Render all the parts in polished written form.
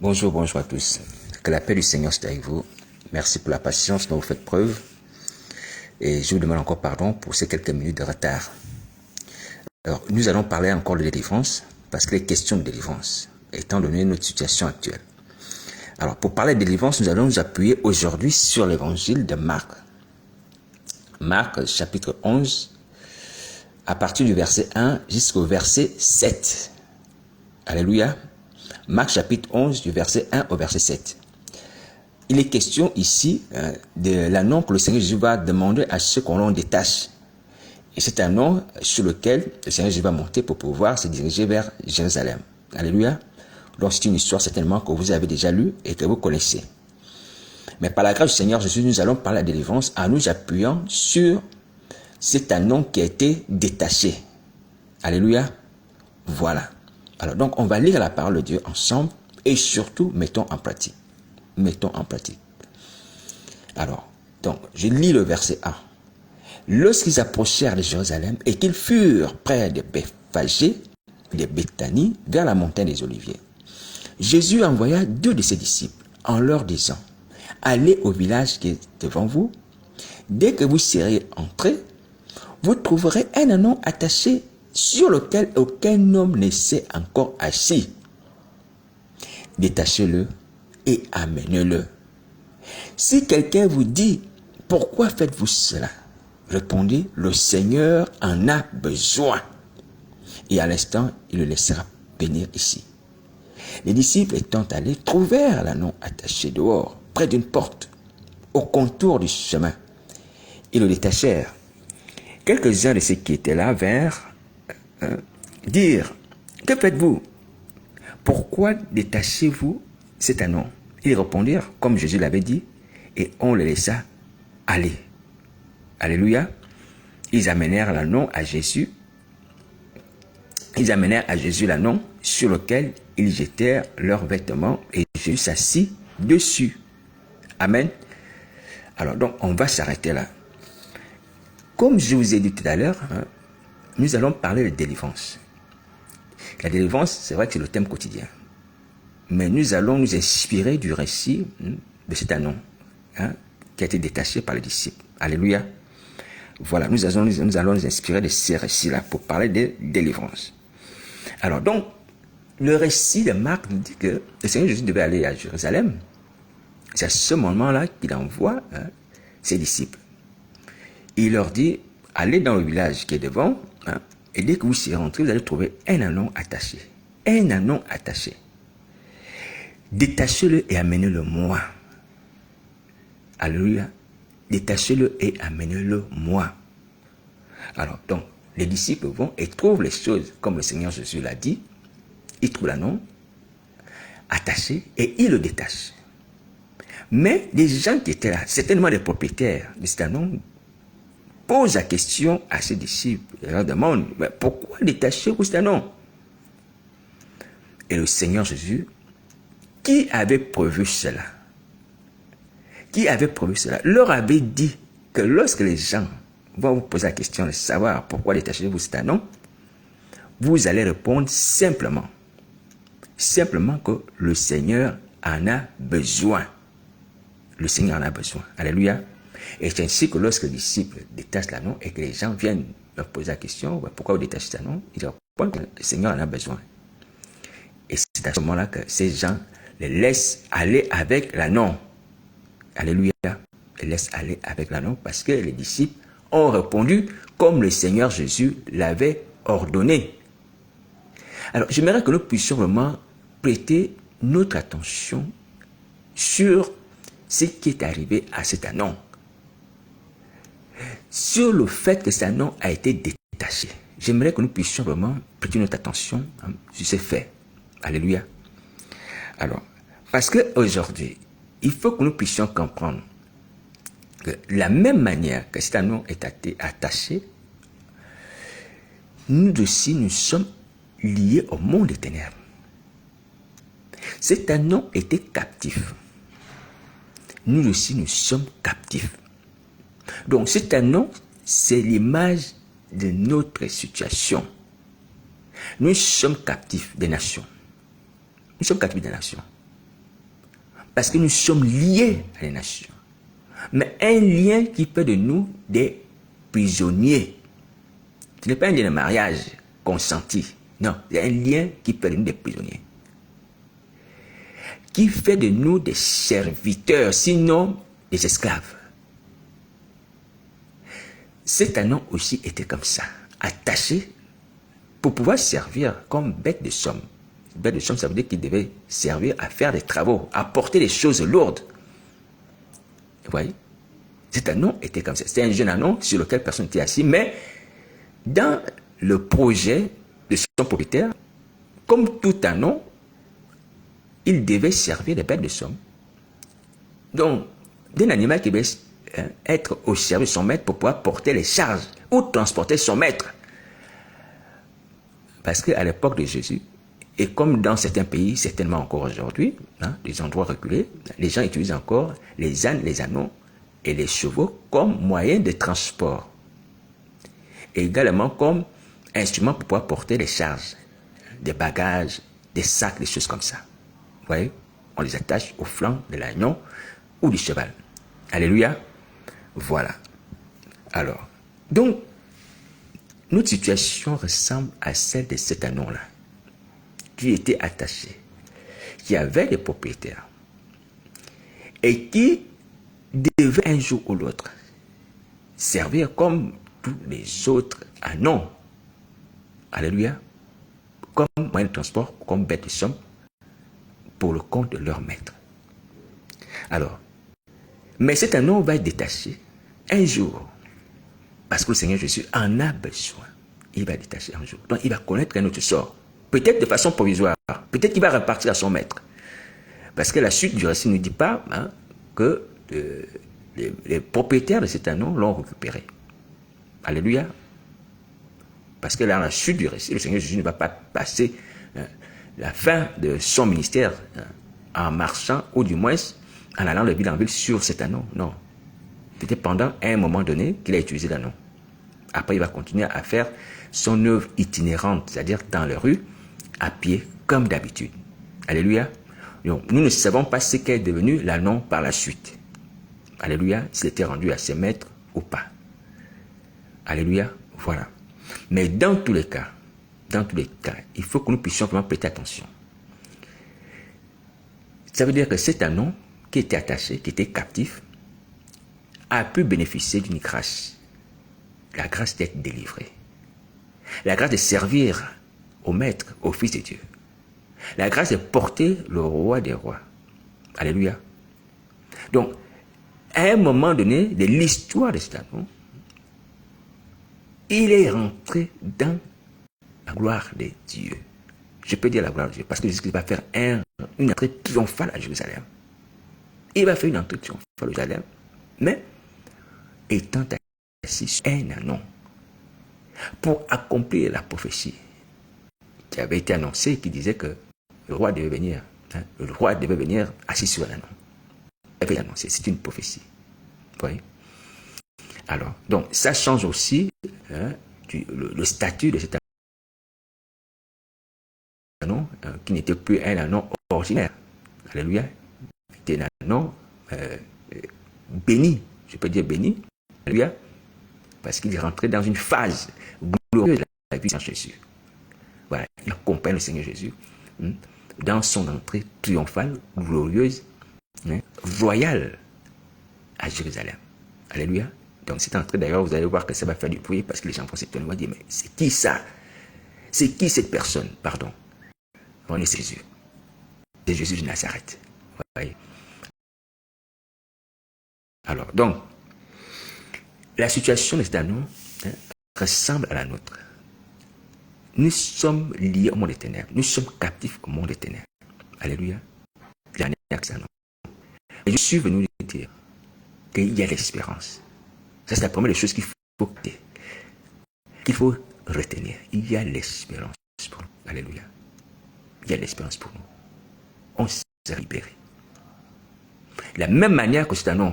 Bonjour, bonjour à tous. Que la paix du Seigneur soit avec vous. Merci pour la patience dont vous faites preuve. Et je vous demande encore pardon pour ces quelques minutes de retard. Alors, nous allons parler encore de délivrance, parce qu'il est question de délivrance, étant donné notre situation actuelle. Alors, pour parler de délivrance, nous allons nous appuyer aujourd'hui sur l'évangile de Marc. Marc, chapitre 11, à partir du verset 1 jusqu'au verset 7. Alléluia. Marc chapitre 11, du verset 1 au verset 7. Il est question ici de l'anneau que le Seigneur Jésus va demander à ceux qu'on l'en détache. Et c'est un nom sur lequel le Seigneur Jésus va monter pour pouvoir se diriger vers Jérusalem. Alléluia. Donc c'est une histoire certainement que vous avez déjà lue et que vous connaissez. Mais par la grâce du Seigneur Jésus, nous allons parler de la délivrance en nous appuyant sur cet anneau qui a été détaché. Alléluia. Voilà. Alors donc on va lire la parole de Dieu ensemble et surtout mettons en pratique. Mettons en pratique. Alors, donc, je lis le verset 1. Lorsqu'ils approchèrent de Jérusalem et qu'ils furent près de Bethphagée, de Béthanie, vers la montagne des Oliviers, Jésus envoya 2 de ses disciples en leur disant, allez au village qui est devant vous. Dès que vous serez entrés, vous trouverez un anneau attaché sur lequel aucun homme ne s'est encore assis. Détachez-le et amenez-le. Si quelqu'un vous dit, pourquoi faites-vous cela? Répondez, le Seigneur en a besoin. Et à l'instant, il le laissera venir ici. Les disciples étant allés, trouvèrent l'anneau attaché dehors, près d'une porte, au contour du chemin. Ils le détachèrent. Quelques-uns de ceux qui étaient là vinrent dire, que faites-vous? Pourquoi détachez-vous cet anneau? Ils répondirent, comme Jésus l'avait dit, et on le laissa aller. Alléluia. Ils amenèrent l'anneau à Jésus. Ils amenèrent à Jésus l'anneau sur lequel ils jetèrent leurs vêtements et Jésus s'assit dessus. Amen. Alors donc, on va s'arrêter là. Comme je vous ai dit tout à l'heure, nous allons parler de délivrance. La délivrance, c'est vrai que c'est le thème quotidien. Mais nous allons nous inspirer du récit de cet anneau qui a été détaché par les disciples. Alléluia. Voilà, nous allons nous inspirer de ces récits-là pour parler de délivrance. Alors donc, le récit de Marc nous dit que le Seigneur Jésus devait aller à Jérusalem. C'est à ce moment-là qu'il envoie ses disciples. Il leur dit, allez dans le village qui est devant, et dès que vous serez rentrés, vous allez trouver un anneau attaché. Un anneau attaché. Détachez-le et amenez-le moi. Alléluia. Détachez-le et amenez-le moi. Alors, donc, les disciples vont et trouvent les choses comme le Seigneur Jésus l'a dit. Ils trouvent l'anneau attaché et ils le détachent. Mais les gens qui étaient là, certainement des propriétaires de cet anneau, posent la question à ses disciples. Ils leur demandent, mais pourquoi détachez-vous cet anneau? Et le Seigneur Jésus, qui avait prévu cela? Qui avait prévu cela? Leur avait dit que lorsque les gens vont vous poser la question de savoir pourquoi détachez-vous cet anneau, vous allez répondre simplement. Simplement que le Seigneur en a besoin. Le Seigneur en a besoin. Alléluia. Et c'est ainsi que lorsque les disciples détachent l'anneau et que les gens viennent leur poser la question, pourquoi vous détachez cet anneau, ils répondent que le Seigneur en a besoin. Et c'est à ce moment-là que ces gens les laissent aller avec l'anneau. Alléluia. Les laissent aller avec l'anneau parce que les disciples ont répondu comme le Seigneur Jésus l'avait ordonné. Alors, j'aimerais que nous puissions vraiment prêter notre attention sur ce qui est arrivé à cet anneau. Sur le fait que cet anneau a été détaché. J'aimerais que nous puissions vraiment prêter notre attention sur ces faits. Alléluia. Alors, parce qu'aujourd'hui, il faut que nous puissions comprendre que la même manière que cet anneau est attaché, nous aussi, nous sommes liés au monde des ténèbres. Cet anneau était captif. Nous aussi, nous sommes captifs. Donc, cet anneau, c'est l'image de notre situation. Nous sommes captifs des nations. Nous sommes captifs des nations. Parce que nous sommes liés à les nations. Mais un lien qui fait de nous des prisonniers. Ce n'est pas un lien de mariage consenti. Non, c'est un lien qui fait de nous des prisonniers. Qui fait de nous des serviteurs, sinon des esclaves. Cet anneau aussi était comme ça, attaché pour pouvoir servir comme bête de somme. Bête de somme, ça veut dire qu'il devait servir à faire des travaux, à porter des choses lourdes. Vous voyez? Cet anneau était comme ça. C'était un jeune anneau sur lequel personne n'était assis, mais dans le projet de son propriétaire, comme tout anneau, il devait servir des bêtes de somme. Donc, d'un animal qui devait être au service de son maître pour pouvoir porter les charges ou transporter son maître. Parce qu'à l'époque de Jésus, et comme dans certains pays, certainement encore aujourd'hui, des endroits reculés, les gens utilisent encore les ânes, les anneaux et les chevaux comme moyen de transport. Et également comme instrument pour pouvoir porter les charges, des bagages, des sacs, des choses comme ça. Vous voyez, on les attache au flanc de l'agneau ou du cheval. Alléluia. Voilà. Alors, donc, notre situation ressemble à celle de cet anneau-là, qui était attaché, qui avait des propriétaires, et qui devait un jour ou l'autre servir comme tous les autres anneaux. Alléluia. Comme moyen de transport, comme bête de somme, pour le compte de leur maître. Alors, mais cet anneau va être détaché un jour, parce que le Seigneur Jésus en a besoin. Il va détacher un jour. Donc, il va connaître un autre sort. Peut-être de façon provisoire. Peut-être qu'il va repartir à son maître. Parce que la suite du récit ne dit pas que les propriétaires de cet anneau l'ont récupéré. Alléluia. Parce que là, dans la suite du récit, le Seigneur Jésus ne va pas passer la fin de son ministère en marchant, ou du moins en allant de ville en ville sur cet anneau. Non. C'était pendant un moment donné qu'il a utilisé l'anneau. Après, il va continuer à faire son œuvre itinérante, c'est-à-dire dans les rues, à pied, comme d'habitude. Alléluia. Donc, nous ne savons pas ce qu'est devenu l'anneau par la suite. Alléluia. S'il était rendu à ses maîtres ou pas. Alléluia. Voilà. Mais dans tous les cas, il faut que nous puissions vraiment prêter attention. Ça veut dire que cet anneau qui était attaché, qui était captif, a pu bénéficier d'une grâce. La grâce d'être délivré. La grâce de servir au Maître, au Fils de Dieu. La grâce de porter le roi des rois. Alléluia. Donc, à un moment donné de l'histoire de cet anneau, il est rentré dans la gloire de Dieu. Je peux dire la gloire de Dieu, parce que Jésus va faire une entrée triomphale à Jérusalem. Il va faire une entrée triomphale à Jérusalem, mais étant assis sur un anneau, pour accomplir la prophétie qui avait été annoncée, qui disait que le roi devait venir, le roi devait venir assis sur un anneau. Il avait annoncé, c'est une prophétie. Vous voyez? Alors, donc, ça change aussi le statut de cet anneau, qui n'était plus un anneau ordinaire. Alléluia. C'était un anneau béni, je peux dire béni. Alléluia. Parce qu'il est rentré dans une phase glorieuse de la vie de Jésus. Voilà, il accompagne le Seigneur Jésus dans son entrée triomphale, glorieuse, royale à Jérusalem. Alléluia. Donc cette entrée, d'ailleurs, vous allez voir que ça va faire du bruit parce que les gens vont s'étonner, vont dire, mais c'est qui ça? C'est qui cette personne? Pardon. On est Jésus. C'est Jésus de Nazareth. Vous voyez? Alors, donc, la situation de cet anneau ressemble à la nôtre. Nous sommes liés au monde des ténèbres. Nous sommes captifs au monde des ténèbres. Alléluia. Dernier axe anneau. Et je suis venu lui dire qu'il y a l'espérance. Ça, c'est la première des choses qu'il faut retenir. Il y a l'espérance pour nous. Alléluia. Il y a l'espérance pour nous. On s'est libéré. De la même manière que cet anneau,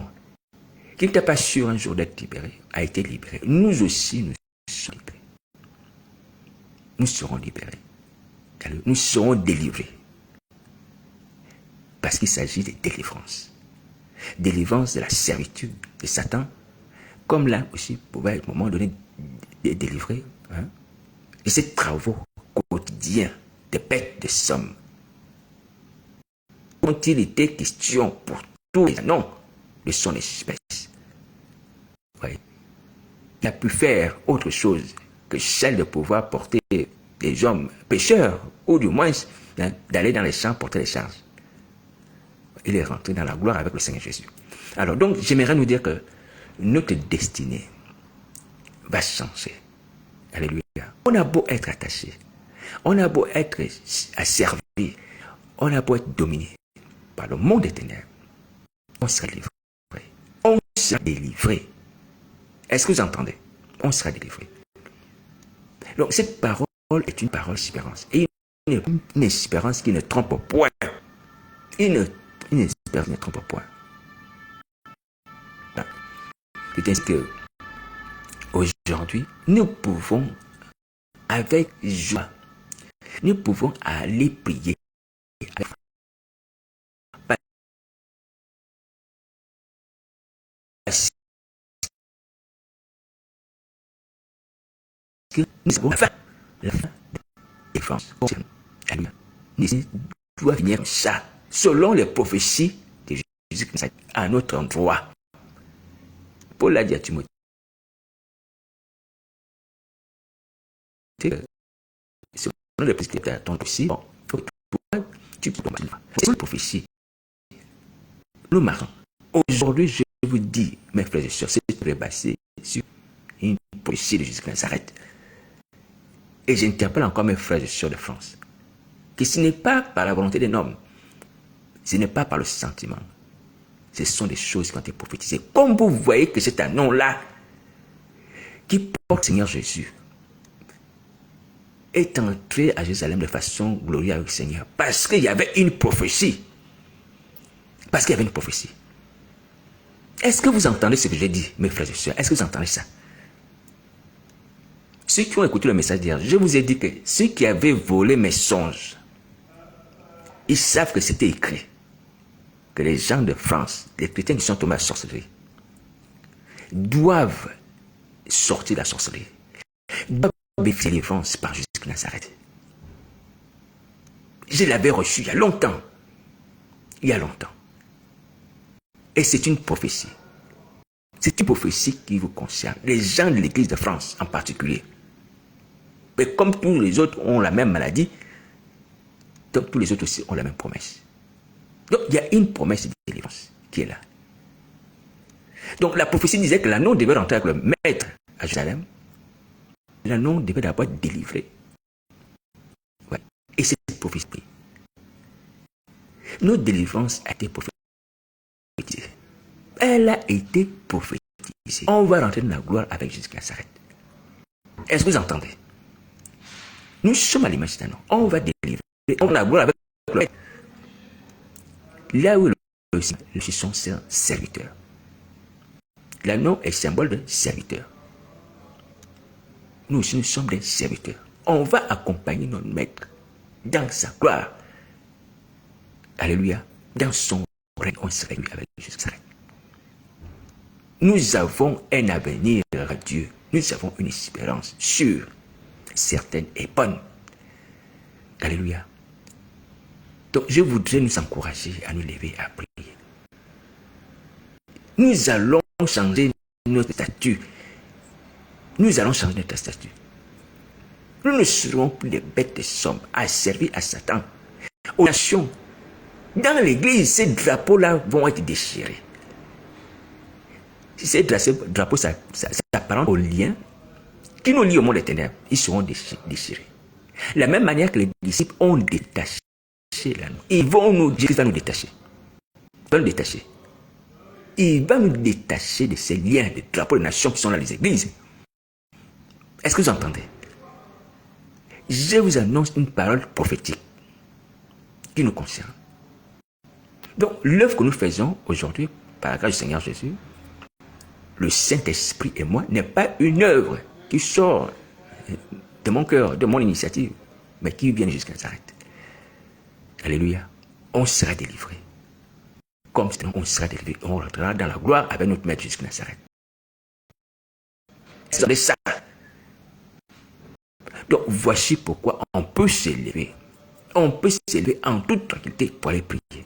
qui n'était pas sûr un jour d'être libéré, a été libéré. Nous aussi, nous sommes libérés. Nous serons libérés. Nous serons délivrés. Parce qu'il s'agit de délivrance. Délivrance de la servitude de Satan, comme là aussi pouvait à un moment donné délivrer de ces travaux quotidiens de bêtes de somme. Ont-il été question pour tous les noms de son espèce? Oui. Il a pu faire autre chose que celle de pouvoir porter des hommes pécheurs, ou du moins d'aller dans les champs porter les charges. Il est rentré dans la gloire avec le Seigneur Jésus. Alors donc, j'aimerais nous dire que notre destinée va changer. Alléluia. On a beau être attaché, on a beau être asservi, on a beau être dominé par le monde des ténèbres, on sera délivré. On sera délivré. Est-ce que vous entendez? On sera délivré. Donc cette parole est une parole d'espérance. Et une espérance qui ne trompe point. Une espérance qui ne trompe point. C'est ainsi que aujourd'hui, nous pouvons, avec joie, nous pouvons aller prier. Parce que nous avons la fin de la défense. Nous doit venir ça, selon les prophéties de Jésus-Christ, à notre endroit. Paul l'a dit à Timothée. Selon les prophéties de ton aussi, tu peux tomber. C'est une prophétie. Nous marchons. Aujourd'hui, je vous dis, mes frères et sœurs, c'est basé sur une prophétie de Jésus-Christ Nazareth. Et j'interpelle encore mes frères et sœurs de France, que ce n'est pas par la volonté d'un homme, ce n'est pas par le sentiment, ce sont des choses qui ont été prophétisées. Comme vous voyez que c'est un nom-là qui porte le Seigneur Jésus, est entré à Jérusalem de façon glorieuse avec le Seigneur, parce qu'il y avait une prophétie. Parce qu'il y avait une prophétie. Est-ce que vous entendez ce que j'ai dit, mes frères et sœurs? Est-ce que vous entendez ça? Ceux qui ont écouté le message d'hier, je vous ai dit que ceux qui avaient volé mes songes, ils savent que c'était écrit. Que les gens de France, les chrétiens qui sont tombés à la sorcellerie, doivent sortir de la sorcellerie. Doivent bénéficier de délivrance par Jésus-Christ Nazareth. Je l'avais reçu il y a longtemps. Il y a longtemps. Et c'est une prophétie. C'est une prophétie qui vous concerne. Les gens de l'Église de France en particulier. Mais comme tous les autres ont la même maladie, donc tous les autres aussi ont la même promesse. Donc il y a une promesse de délivrance qui est là. Donc la prophétie disait que l'anneau devait rentrer avec le maître à Jérusalem. L'anneau devait d'abord être délivré. Ouais. Et c'est cette prophétie. Notre délivrance a été prophétisée. Elle a été prophétisée. On va rentrer dans la gloire avec Jésus qui s'arrête. Est-ce que vous entendez? Nous sommes à l'image d'un homme. On va délivrer. On a la gloire avec le maître. Là où le son serviteur. L'anneau est symbole de serviteur. Nous aussi, nous sommes des serviteurs. On va accompagner notre maître dans sa gloire. Alléluia. Dans son règne, on sera avec Jésus. Nous avons un avenir radieux. Nous avons une espérance sûre, certaine et bonne. Alléluia. Donc, je voudrais nous encourager à nous lever à prier. Nous allons changer notre statut. Nous allons changer notre statut. Nous ne serons plus des bêtes de somme à servir à Satan. Aux nations, dans l'église, ces drapeaux-là vont être déchirés. Si ces drapeaux s'apparentent aux liens qui nous lient au monde des ténèbres, ils seront déchirés. De la même manière que les disciples ont détaché l'anneau. Jésus va nous détacher. Il va nous détacher. Il va nous détacher de ces liens, des drapeaux de nations qui sont dans les églises. Est-ce que vous entendez? Je vous annonce une parole prophétique qui nous concerne. Donc, l'œuvre que nous faisons aujourd'hui, par la grâce du Seigneur Jésus, le Saint-Esprit et moi, n'est pas une œuvre qui sort de mon cœur, de mon initiative, mais qui vient de Jésus Nazareth. Alléluia. On sera délivré. comme on sera délivré, on rentrera dans la gloire avec notre Maître Jésus Nazareth. C'est ça. Donc, voici pourquoi on peut s'élever. On peut s'élever en toute tranquillité pour aller prier.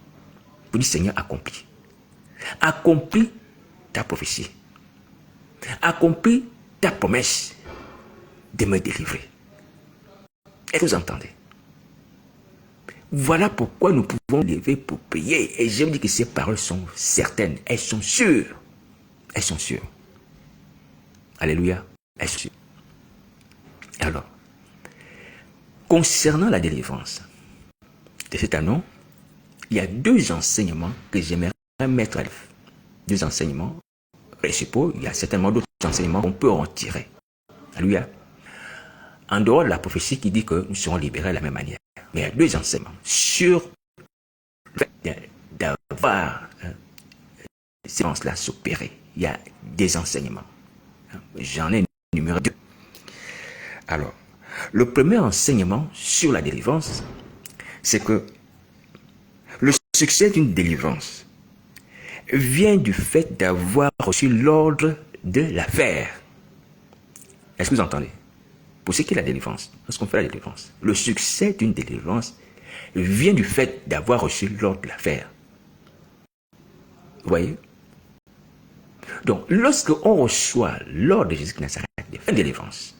Pour dire, Seigneur, accomplis. Accomplis ta prophétie. Accomplis ta promesse de me délivrer. Est-ce que vous entendez? Voilà pourquoi nous pouvons lever pour prier. Et je vous dis que ces paroles sont certaines. Elles sont sûres. Elles sont sûres. Alléluia. Elles sont sûres. Alors, concernant la délivrance de cet anneau, il y a deux enseignements que j'aimerais mettre à l'œuvre. Deux enseignements principaux. Il y a certainement d'autres enseignements qu'on peut en tirer. Alléluia. En dehors de la prophétie qui dit que nous serons libérés de la même manière. Mais il y a deux enseignements sur le fait d'avoir ces séances-là s'opérer. Il y a des enseignements. J'en ai numéro 2. Alors, le premier enseignement sur la délivrance, c'est que le succès d'une délivrance vient du fait d'avoir reçu l'ordre de la faire. Est-ce que vous entendez? Pour ce qui est la délivrance, lorsqu'on fait la délivrance, le succès d'une délivrance vient du fait d'avoir reçu l'ordre de la faire. Vous voyez? Donc, lorsqu'on reçoit l'ordre de Jésus de Nazareth de faire une délivrance,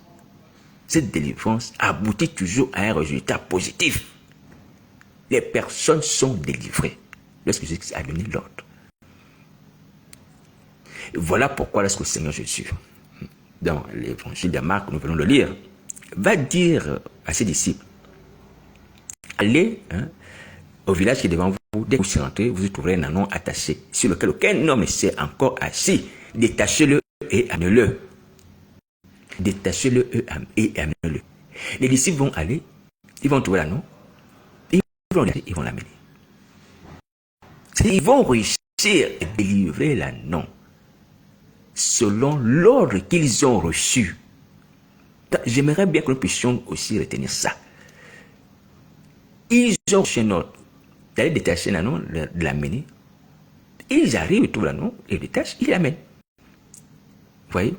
cette délivrance aboutit toujours à un résultat positif. Les personnes sont délivrées lorsque Jésus a donné l'ordre. Voilà pourquoi lorsque le Seigneur Jésus, dans l'évangile de Marc, nous venons de lire, va dire à ses disciples, allez au village qui est devant vous, dès que vous rentrez, vous y trouverez un anneau attaché, sur lequel aucun homme ne s'est encore assis. Détachez-le et amenez-le. Détachez-le et amenez-le. Les disciples vont aller, ils vont trouver l'anneau, ils vont l'amener. Ils vont réussir à délivrer l'anneau selon l'ordre qu'ils ont reçu. J'aimerais bien que nous puissions aussi retenir ça. Ils ont reçu un ordre d'aller détacher l'anneau, de l'amener. Ils arrivent, ils trouvent l'anneau, ils le détachent, ils l'amènent. Vous voyez?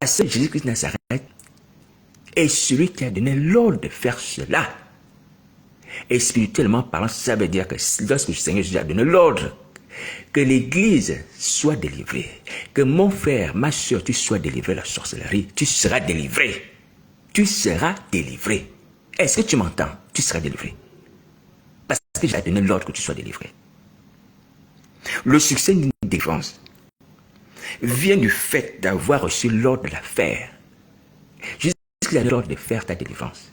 Parce que Jésus-Christ de Nazareth est celui qui a donné l'ordre de faire cela. Et spirituellement parlant, ça veut dire que lorsque le Seigneur Jésus a donné l'ordre, que l'Église soit délivrée, que mon frère, ma soeur, tu sois délivré de la sorcellerie, tu seras délivré. Tu seras délivré. Est-ce que tu m'entends? Tu seras délivré. Parce que j'ai donné l'ordre que tu sois délivré. Le succès d'une délivrance vient du fait d'avoir reçu l'ordre de la faire. Jésus a l'ordre de faire ta délivrance.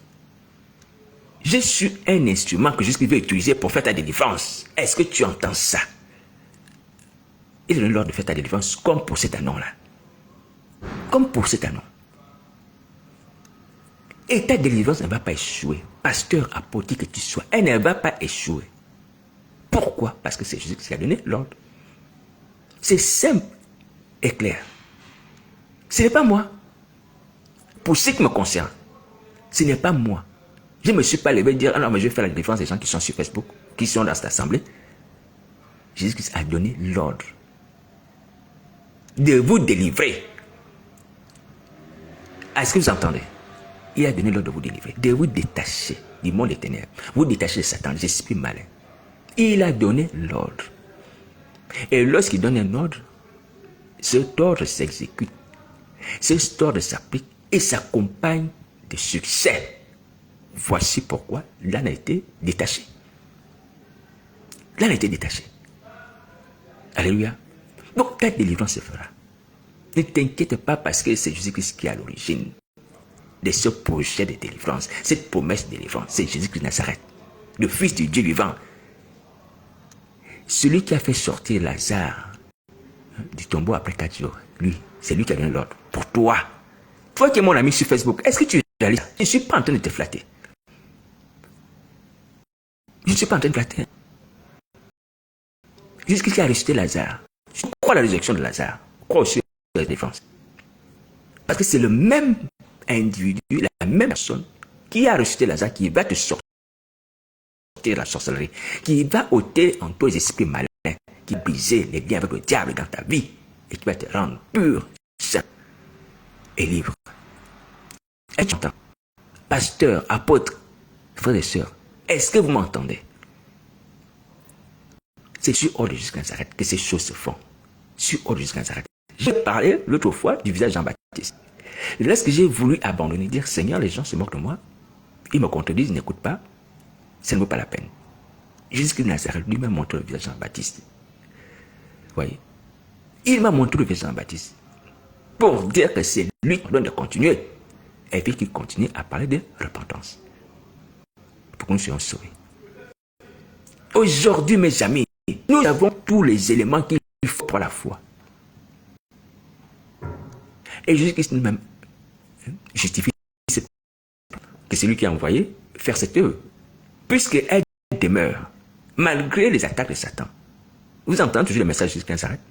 Je suis un instrument que Jésus veut utiliser pour faire ta délivrance. Est-ce que tu entends ça? Il a l'ordre de faire ta délivrance comme pour cet anneau-là. Comme pour cet anneau. Et ta délivrance ne va pas échouer. Pasteur, apôtre, que tu sois, elle ne va pas échouer. Pourquoi? Parce que c'est Jésus qui a donné l'ordre. C'est simple et clair. Ce n'est pas moi. Pour ce qui me concerne, ce n'est pas moi. Je ne me suis pas levé et dire, ah non, mais je vais faire la délivrance des gens qui sont sur Facebook, qui sont dans cette assemblée. Jésus a donné l'ordre de vous délivrer. Est-ce que vous entendez? Il a donné l'ordre de vous délivrer, de vous détacher du monde des ténèbres, vous détacher de Satan, des esprits malins. Il a donné l'ordre. Et lorsqu'il donne un ordre, cet ordre s'exécute. Cet ordre s'applique et s'accompagne de succès. Voici pourquoi l'âne a été détaché. L'âne a été détaché. Alléluia. Donc ta délivrance se fera. Ne t'inquiète pas parce que c'est Jésus-Christ qui est à l'origine de ce projet de délivrance, cette promesse de délivrance. C'est Jésus-Christ de Nazareth, le Fils du Dieu vivant. Celui qui a fait sortir Lazare du tombeau après 4 jours, lui, c'est lui qui a donné l'ordre. Pour toi. Toi qui es mon ami sur Facebook, est-ce que tu réalises? Je ne suis pas en train de te flatter. Je ne suis pas en train de flatter. Jésus-Christ a ressuscité Lazare. Je crois à la résurrection de Lazare. Je crois aussi à la défense. Parce que c'est le même individu, la même personne qui a ressuscité Lazare, qui va te sortir de la sorcellerie, qui va ôter en toi les esprits malins, qui brisait les liens avec le diable dans ta vie et qui va te rendre pur, saint et libre. Est-ce que tu m'entends? Pasteur, apôtre, frères et sœurs, est-ce que vous m'entendez? C'est sur ordre de Jésus de Nazareth que ces choses se font. Sur ordre de Jésus de Nazareth. J'ai parlé l'autre fois du visage de Jean-Baptiste. Lorsque j'ai voulu abandonner, dire Seigneur, les gens se moquent de moi, ils me contredisent, ils n'écoutent pas, ça ne vaut pas la peine. Jésus de Nazareth lui m'a montré le visage de Jean-Baptiste. Vous voyez? Il m'a montré le visage de Jean-Baptiste pour dire que c'est lui qui donne de continuer. Et puis qu'il continue à parler de repentance. Pour que nous soyons sauvés. Aujourd'hui, mes amis, nous avons tous les éléments qu'il faut pour la foi. Et Jésus-Christ lui-même justifie que c'est lui qui a envoyé faire cette œuvre. Puisqu'elle demeure, malgré les attaques de Satan. Vous entendez toujours les messages de Jésus qui s'arrêtent.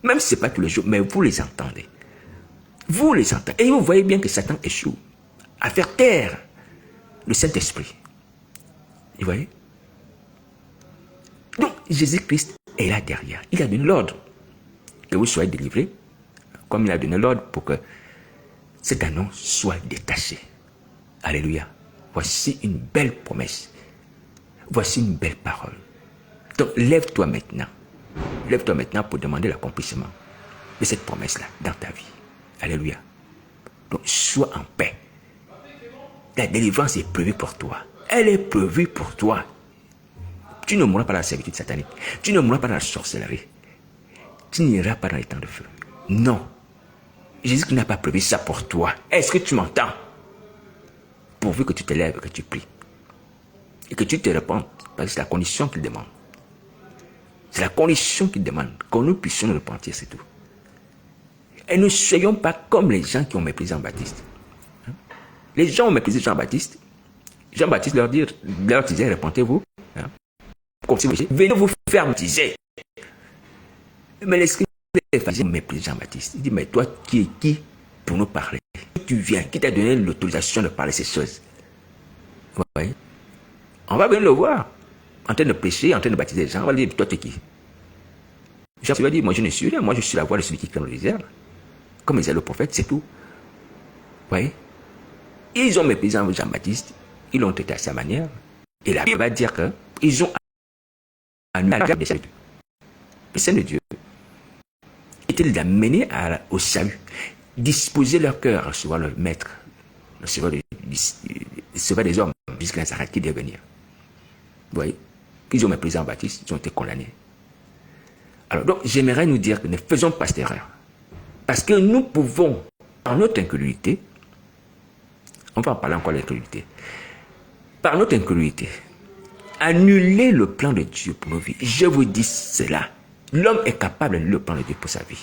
Même si ce n'est pas tous les jours, mais vous les entendez. Vous les entendez. Et vous voyez bien que Satan échoue à faire taire le Saint-Esprit. Vous voyez? Donc, Jésus-Christ est là derrière. Il a donné l'ordre que vous soyez délivrés, comme il a donné l'ordre pour que cet annonce soit détaché. Alléluia. Voici une belle promesse. Voici une belle parole. Donc, lève-toi maintenant. Lève-toi maintenant pour demander l'accomplissement de cette promesse-là dans ta vie. Alléluia. Donc, sois en paix. La délivrance est prévue pour toi. Elle est prévue pour toi. Tu ne mourras pas dans la servitude satanique. Tu ne mourras pas dans la sorcellerie. Tu n'iras pas dans les temps de feu. Non. Jésus n'a pas prévu ça pour toi. Est-ce que tu m'entends? Pourvu que tu te lèves et que tu pries. Et que tu te repentes. Parce que c'est la condition qu'il demande. C'est la condition qu'il demande. Que nous puissions nous repentir, c'est tout. Et ne soyons pas comme les gens qui ont méprisé Jean-Baptiste. Les gens ont méprisé Jean-Baptiste. Jean-Baptiste leur disait, repentez-vous. Comme si vous disiez, venez vous faire baptiser. Mais l'Esprit faisait mépriser Jean-Baptiste. Il dit, mais toi, qui es qui pour nous parler? Tu viens, qui t'a donné l'autorisation de parler ces choses? Vous voyez? On va venir le voir, en train de prêcher, en train de baptiser les gens. On va lui dire, toi, tu es qui? Jean va dire, moi, je ne suis rien. Moi, je suis la voix de celui qui craint le désert. Comme disait le prophète, c'est tout. Vous voyez? Ils ont méprisé Jean-Baptiste. Ils l'ont traité à sa manière. Et la Bible va dire qu'ils ont annulé la grâce des saints. Les saints de Dieu étaient d'amener au salut, disposer leur cœur à recevoir le maître, recevoir des hommes jusqu'à Nazareth qui devaient venir. Vous voyez? Ils ont méprisé Jean-Baptiste, ils ont été condamnés. Alors donc, j'aimerais nous dire que ne faisons pas cette erreur. Parce que nous pouvons, par notre incrédulité, on va en parler encore de l'incrédulité, par notre incrédulité, annuler le plan de Dieu pour nos vies. Je vous dis cela. L'homme est capable d'annuler le plan de Dieu pour sa vie.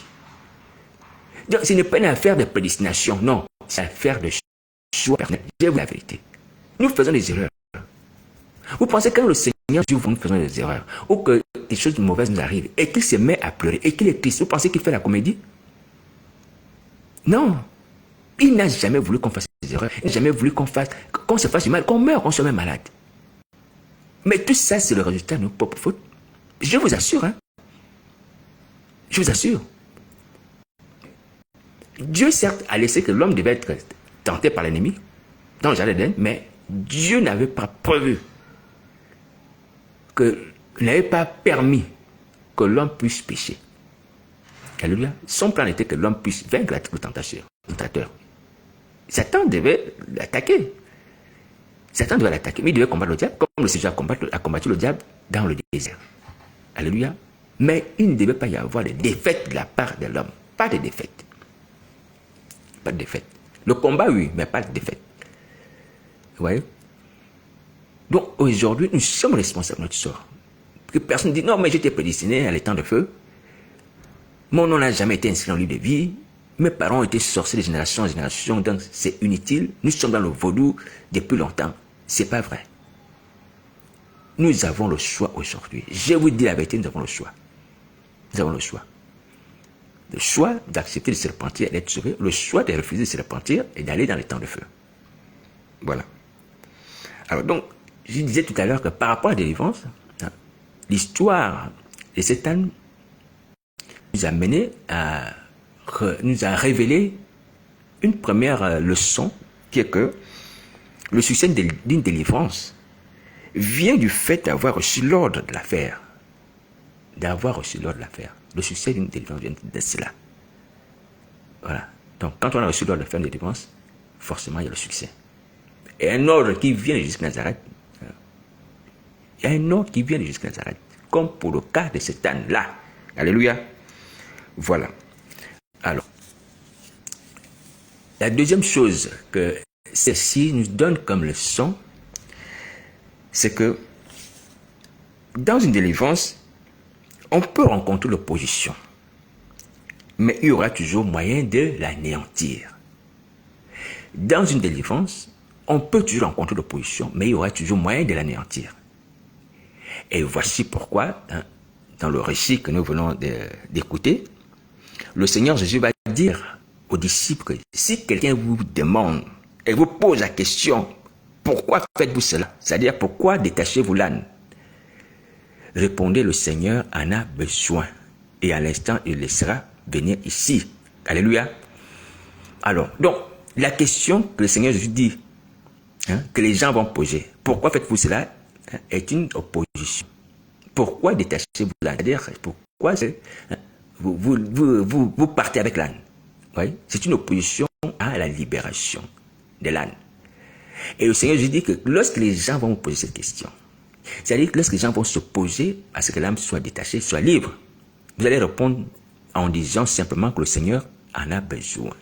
Donc, ce n'est pas une affaire de prédestination, non. C'est une affaire de choix personnel. Je vous dis la vérité. Nous faisons des erreurs. Vous pensez que quand le Seigneur Dieu nous faisons des erreurs, ou que des choses mauvaises nous arrivent, et qu'il se met à pleurer, et qu'il est triste, vous pensez qu'il fait la comédie? Non. Il n'a jamais voulu qu'on fasse des erreurs. Il n'a jamais voulu qu'on se fasse du mal, qu'on meure, qu'on soit même malade. Mais tout ça, c'est le résultat de nos propres fautes. Je vous assure, hein. Je vous assure. Dieu, certes, a laissé que l'homme devait être tenté par l'ennemi dans le jardin d'Éden, mais Dieu n'avait pas prévu, n'avait pas permis que l'homme puisse pécher. Alléluia. Son plan était que l'homme puisse vaincre le tentateur. Satan devait l'attaquer. Satan devait l'attaquer, mais il devait combattre le diable, comme le Seigneur a combattu le diable dans le désert. Alléluia. Mais il ne devait pas y avoir de défaite de la part de l'homme. Pas de défaite. Pas de défaite. Le combat, oui, mais pas de défaite. Vous voyez? Donc, aujourd'hui, nous sommes responsables de notre sort. Que personne ne dit, non, mais j'étais prédestiné à l'étang de feu. Mon nom n'a jamais été inscrit dans le livre de vie. Mes parents ont été sorciers de génération en génération, donc c'est inutile. Nous sommes dans le vaudou depuis longtemps. C'est pas vrai. Nous avons le choix aujourd'hui. Je vous dis la vérité, nous avons le choix. Nous avons le choix. Le choix d'accepter de se repentir et d'être sauvé. Le choix de refuser de se repentir et d'aller dans les temps de feu. Voilà. Alors donc, je disais tout à l'heure que par rapport à la délivrance, l'histoire Et cet âne nous a mené nous a révélé une première leçon qui est que le succès d'une délivrance vient du fait d'avoir reçu l'ordre de l'affaire. D'avoir reçu l'ordre de l'affaire. Le succès d'une délivrance vient de cela. Voilà. Donc, quand on a reçu l'ordre de faire une délivrance, forcément, il y a le succès. Et un ordre qui vient de jusqu'à Nazareth, il y a un ordre qui vient de jusqu'à Nazareth, comme pour le cas de cet âne-là. Alléluia. Voilà. Alors, la deuxième chose que ceci nous donne comme leçon, c'est que dans une délivrance, on peut rencontrer l'opposition, mais il y aura toujours moyen de l'anéantir. Dans une délivrance, on peut toujours rencontrer l'opposition, mais il y aura toujours moyen de l'anéantir. Et voici pourquoi, dans le récit que nous venons d'écouter, le Seigneur Jésus va dire aux disciples que si quelqu'un vous demande et vous pose la question, pourquoi faites-vous cela? C'est-à-dire, pourquoi détachez-vous l'âne? Répondez, le Seigneur en a besoin. Et à l'instant, il laissera venir ici. Alléluia. Alors, donc, la question que le Seigneur Jésus dit, que les gens vont poser, pourquoi faites-vous cela, est une opposition. Pourquoi détachez-vous l'âne? C'est-à-dire, pourquoi vous partez avec l'âne? Oui? C'est une opposition à la libération de l'âne. Et le Seigneur Jésus dit que lorsque les gens vont vous poser cette question, c'est-à-dire que lorsque les gens vont s'opposer à ce que l'âme soit détachée, soit libre, vous allez répondre en disant simplement que le Seigneur en a besoin.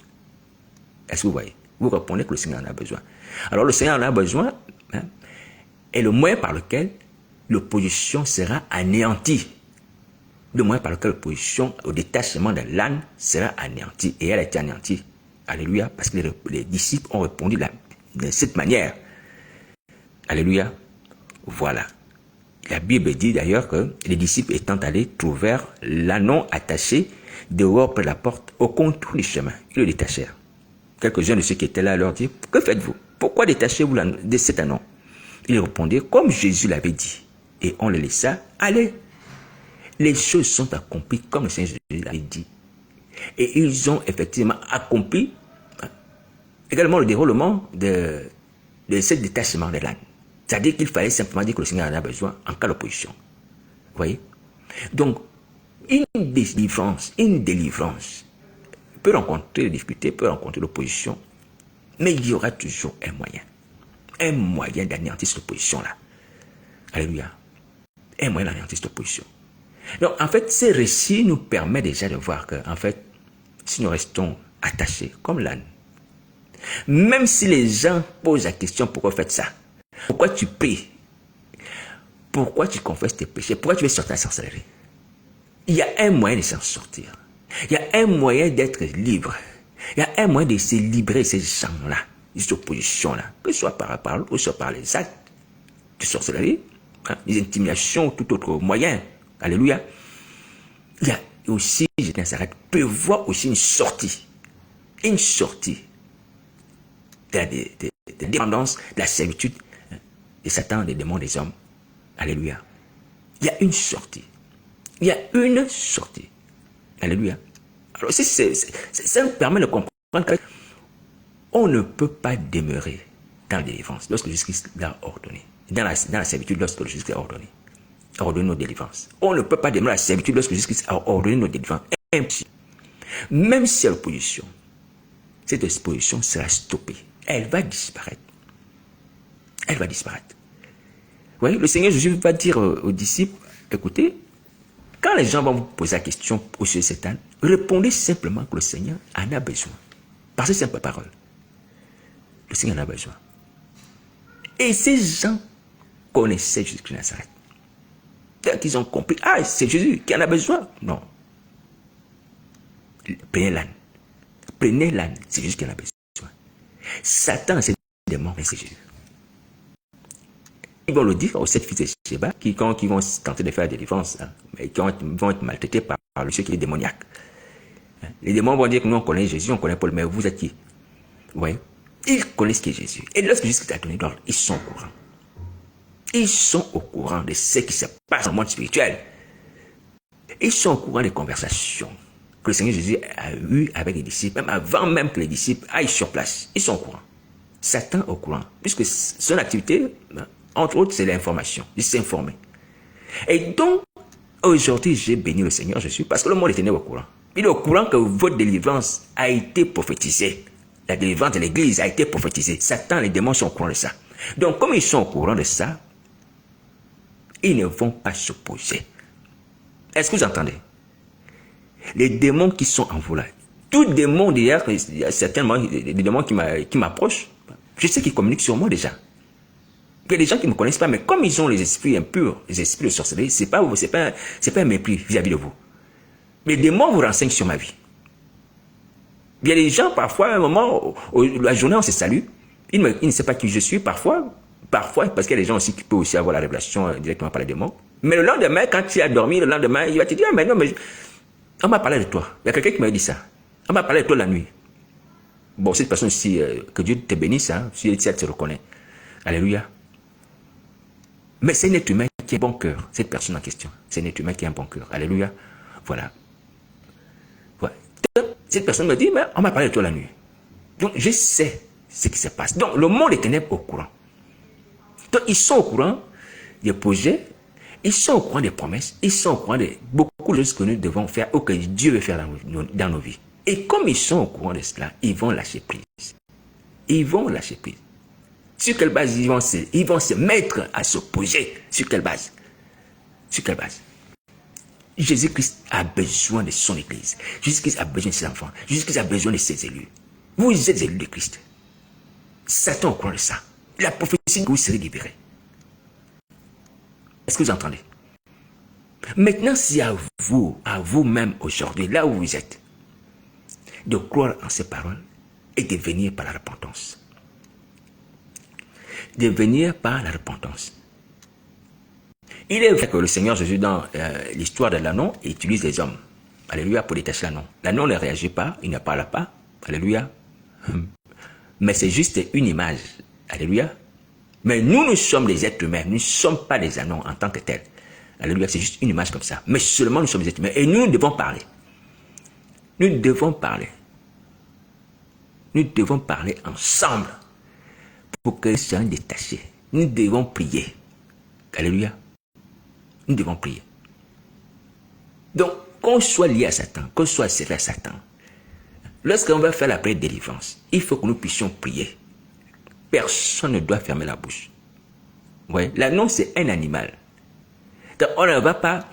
Est-ce que vous voyez? Vous répondez que le Seigneur en a besoin. Alors le Seigneur en a besoin, est le moyen par lequel l'opposition sera anéantie. Le moyen par lequel l'opposition au détachement de l'âne sera anéantie. Et elle a été anéantie. Alléluia. Parce que les disciples ont répondu de cette manière. Alléluia. Voilà. La Bible dit d'ailleurs que les disciples étant allés trouvèrent l'ânon attaché dehors près de la porte au contour du chemin. Ils le détachèrent. Quelques-uns de ceux qui étaient là leur dirent, que faites-vous? Pourquoi détachez-vous de cet ânon? Ils répondirent comme Jésus l'avait dit. Et on les laissa aller. Les choses sont accomplies comme le Seigneur Jésus l'avait dit. Et ils ont effectivement accompli également le déroulement de ce détachement de l'âne. C'est-à-dire qu'il fallait simplement dire que le Seigneur en a besoin en cas d'opposition. Vous voyez? Donc, une délivrance peut rencontrer des difficultés, peut rencontrer l'opposition, mais il y aura toujours un moyen d'anéantir cette opposition-là. Alléluia. Un moyen d'anéantir cette opposition. Donc, en fait, ces récits nous permettent déjà de voir que, en fait, si nous restons attachés comme l'âne, même si les gens posent la question, pourquoi faites ça? Pourquoi tu pries? Pourquoi tu confesses tes péchés? Pourquoi tu veux sortir de la sorcellerie? Il y a un moyen de s'en sortir. Il y a un moyen d'être libre. Il y a un moyen de se libérer de ces gens-là, de cette opposition-là, que ce soit par la parole, que ce soit par les actes de sorcellerie, les intimidations ou tout autre moyen. Alléluia. Il y a aussi, je t'arrête, peut voir aussi une sortie de la dépendance, de la servitude de Satan, des démons, des hommes. Alléluia. Il y a une sortie. Alléluia. Alors, ça nous permet de comprendre qu'on ne peut pas demeurer dans la délivrance lorsque Jésus-Christ l'a ordonné. Dans la servitude lorsque Jésus-Christ a ordonné nos délivrances. On ne peut pas demeurer dans la servitude lorsque Jésus-Christ a ordonné nos délivrances. Impossible. Même si il y a l'opposition, cette opposition sera stoppée. Elle va disparaître. Vous voyez, le Seigneur Jésus va dire aux disciples, écoutez, quand les gens vont vous poser la question au sujet de cet âne, répondez simplement que le Seigneur en a besoin. Par ces simples paroles. Le Seigneur en a besoin. Et ces gens connaissaient Jésus-Christ de Nazareth. Dès qu'ils ont compris, c'est Jésus qui en a besoin. Non. Prenez l'âne. C'est Jésus qui en a besoin. Satan, c'est des démons, mais c'est Jésus. Ils vont le dire aux 7 fils de Sheba qui vont tenter de faire la délivrance, mais qui vont être maltraités par le Dieu qui est démoniaque. Les démons vont dire que nous on connaît Jésus, on connaît Paul, mais vous êtes qui? Vous voyez? Ils connaissent qui est Jésus. Et lorsque Jésus a donné l'ordre, ils sont au courant. Ils sont au courant de ce qui se passe dans le monde spirituel. Ils sont au courant des conversations que le Seigneur Jésus a eues avec les disciples, même avant même que les disciples aillent sur place. Ils sont au courant. Satan est au courant, puisque son activité, entre autres, c'est l'information. Il s'informer. Et donc, aujourd'hui, j'ai béni le Seigneur Jésus parce que le monde était au courant. Il est au courant que votre délivrance a été prophétisée. La délivrance de l'Église a été prophétisée. Satan, les démons sont au courant de ça. Donc, comme ils sont au courant de ça, ils ne vont pas s'opposer. Est-ce que vous entendez? Les démons qui sont en vous là, tout démon, d'ailleurs, il y a certainement des démons qui m'approchent, je sais qu'ils communiquent sur moi déjà. Il y a des gens qui ne me connaissent pas, mais comme ils ont les esprits impurs, les esprits de sorcellerie, c'est pas un mépris vis-à-vis de vous. Mais les démons vous renseignent sur ma vie. Il y a des gens, parfois, à un moment, la journée, on se salue, ils ne savent pas qui je suis, parfois, parce qu'il y a des gens aussi qui peuvent aussi avoir la révélation directement par les démons. Mais le lendemain, quand tu as dormi, le lendemain, il va te dire, ah, mais non, mais on m'a parlé de toi. Il y a quelqu'un qui m'a dit ça. On m'a parlé de toi la nuit. Bon, cette personne aussi, que Dieu te bénisse, hein, si elle se reconnaît. Alléluia. Mais c'est un être humain qui a un bon cœur, cette personne en question. C'est un être humain qui a un bon cœur. Alléluia. Voilà. Voilà. Cette personne me dit, mais on m'a parlé de toi la nuit. Donc, je sais ce qui se passe. Donc, le monde des ténèbres est au courant. Donc, ils sont au courant des projets, ils sont au courant des promesses, ils sont au courant de beaucoup de choses que nous devons faire ou que Dieu veut faire dans nos vies. Et comme ils sont au courant de cela, ils vont lâcher prise. Ils vont lâcher prise. Sur quelle base ils vont se mettre à s'opposer? Sur quelle base? Sur quelle base? Jésus-Christ a besoin de son Église. Jésus-Christ a besoin de ses enfants. Jésus-Christ a besoin de ses élus. Vous êtes élus de Christ. Satan au courant de ça. La prophétie que vous serez libérés. Est-ce que vous entendez? Maintenant, c'est à vous-même aujourd'hui, là où vous êtes, de croire en ces paroles et de venir par la repentance. De venir par la repentance. Il est vrai que le Seigneur Jésus, dans l'histoire de l'anneau, utilise les hommes. Alléluia, pour détacher l'anneau. L'anneau ne réagit pas, il ne parle pas. Alléluia. Mais c'est juste une image. Alléluia. Mais nous sommes des êtres humains. Nous ne sommes pas des anneaux en tant que tels. Alléluia, c'est juste une image comme ça. Mais seulement nous sommes des êtres humains. Et nous devons parler. Nous devons parler. Nous devons parler ensemble pour que nous soyons détachés. Nous devons prier. Alléluia. Nous devons prier. Donc, qu'on soit lié à Satan, qu'on soit serré à Satan, lorsqu'on va faire la prière de délivrance, il faut que nous puissions prier. Personne ne doit fermer la bouche. Ouais. L'anneau, c'est un animal. Donc, on ne va pas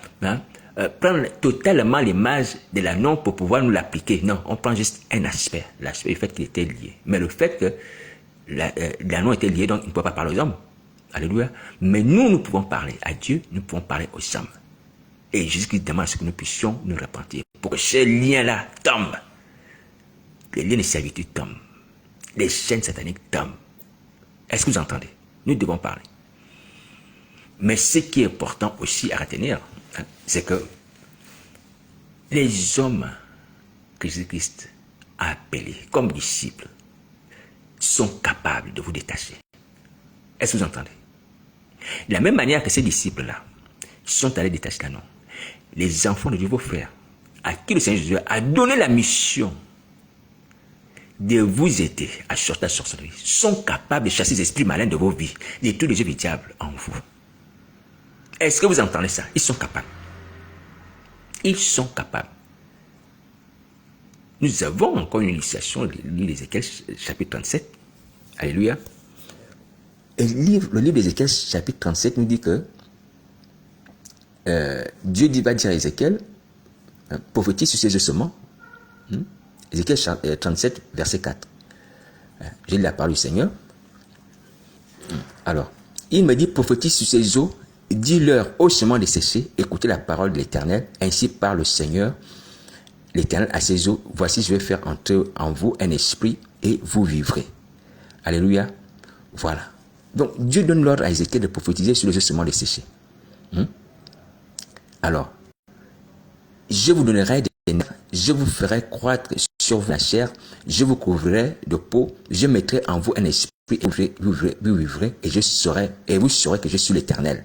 prendre totalement l'image de l'anneau pour pouvoir nous l'appliquer. Non, on prend juste un aspect. L'aspect du fait qu'il était lié. Mais le fait que l'anneau était lié, donc il ne peut pas parler aux hommes. Alléluia. Mais nous pouvons parler à Dieu, nous pouvons parler aux hommes. Et Jésus-Christ demande à ce que nous puissions nous repentir. Pour que ces liens-là tombent. Les liens de servitude tombent. Les chaînes sataniques tombent. Est-ce que vous entendez? Nous devons parler. Mais ce qui est important aussi à retenir, c'est que les hommes que Jésus-Christ a appelés comme disciples sont capables de vous détacher. Est-ce que vous entendez? De la même manière que ces disciples-là sont allés détacher l'anneau, les enfants de Dieu, vos frères, à qui le Seigneur Jésus a donné la mission de vous aider à sortir de la sorcellerie, sont capables de chasser les esprits malins de vos vies, de tous les œuvres du diable en vous. Est-ce que vous entendez ça? Ils sont capables. Ils sont capables. Nous avons encore une illustration, le livre d'Ézéchiel, chapitre 37. Alléluia. Et le livre d'Ézéchiel, chapitre 37, nous dit que Dieu va dire à Ézéchiel, prophétise sur ses ossements. Ézéchiel 37, verset 4. J'ai lu la parole du Seigneur. Alors, il me dit, prophétise sur ces eaux, dis-leur ossements desséchés, écoutez la parole de l'Éternel, ainsi parle le Seigneur, l'Éternel à ces eaux, voici je vais faire entrer en vous un esprit et vous vivrez. Alléluia. Voilà. Donc, Dieu donne l'ordre à Ézéchiel de prophétiser sur les ossements desséchés. Alors, je vous donnerai des nerfs, je vous ferai croître sur la chair, je vous couvrirai de peau, je mettrai en vous un esprit et vous vivrez, et vous saurez que je suis l'Éternel.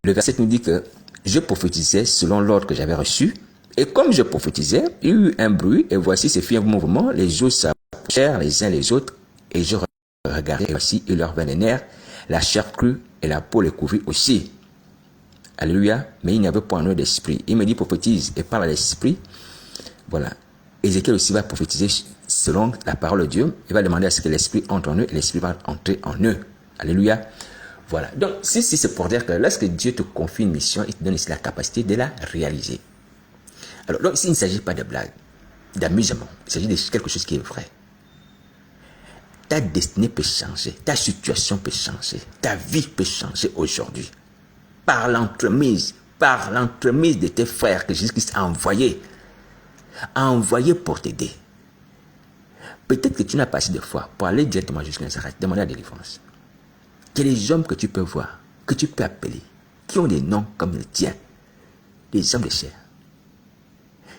Le verset nous dit que je prophétisais selon l'ordre que j'avais reçu. Et comme je prophétisais, il y eut un bruit, et voici ces firent un mouvement, les os s'approchèrent les uns les autres, et je regardais, et voici, ils leur venaient les nerfs, la chair crue, et la peau les couvrit aussi. Alléluia. Mais il n'y avait point en eux d'esprit. Il me dit prophétise et parle à l'esprit. Voilà. Ézéchiel aussi va prophétiser selon la parole de Dieu. Il va demander à ce que l'esprit entre en eux et l'esprit va entrer en eux. Alléluia. Voilà. Donc, si c'est pour dire que lorsque Dieu te confie une mission, il te donne ici la capacité de la réaliser. Alors, donc, ici, il ne s'agit pas de blague, d'amusement. Il s'agit de quelque chose qui est vrai. Ta destinée peut changer. Ta situation peut changer. Ta vie peut changer aujourd'hui. Par l'entremise de tes frères que Jésus-Christ a envoyé pour t'aider. Peut-être que tu n'as pas assez de foi pour aller directement jusqu'à Nazareth, demander la délivrance. Que les hommes que tu peux voir, que tu peux appeler, qui ont des noms comme le tien, des hommes de chair,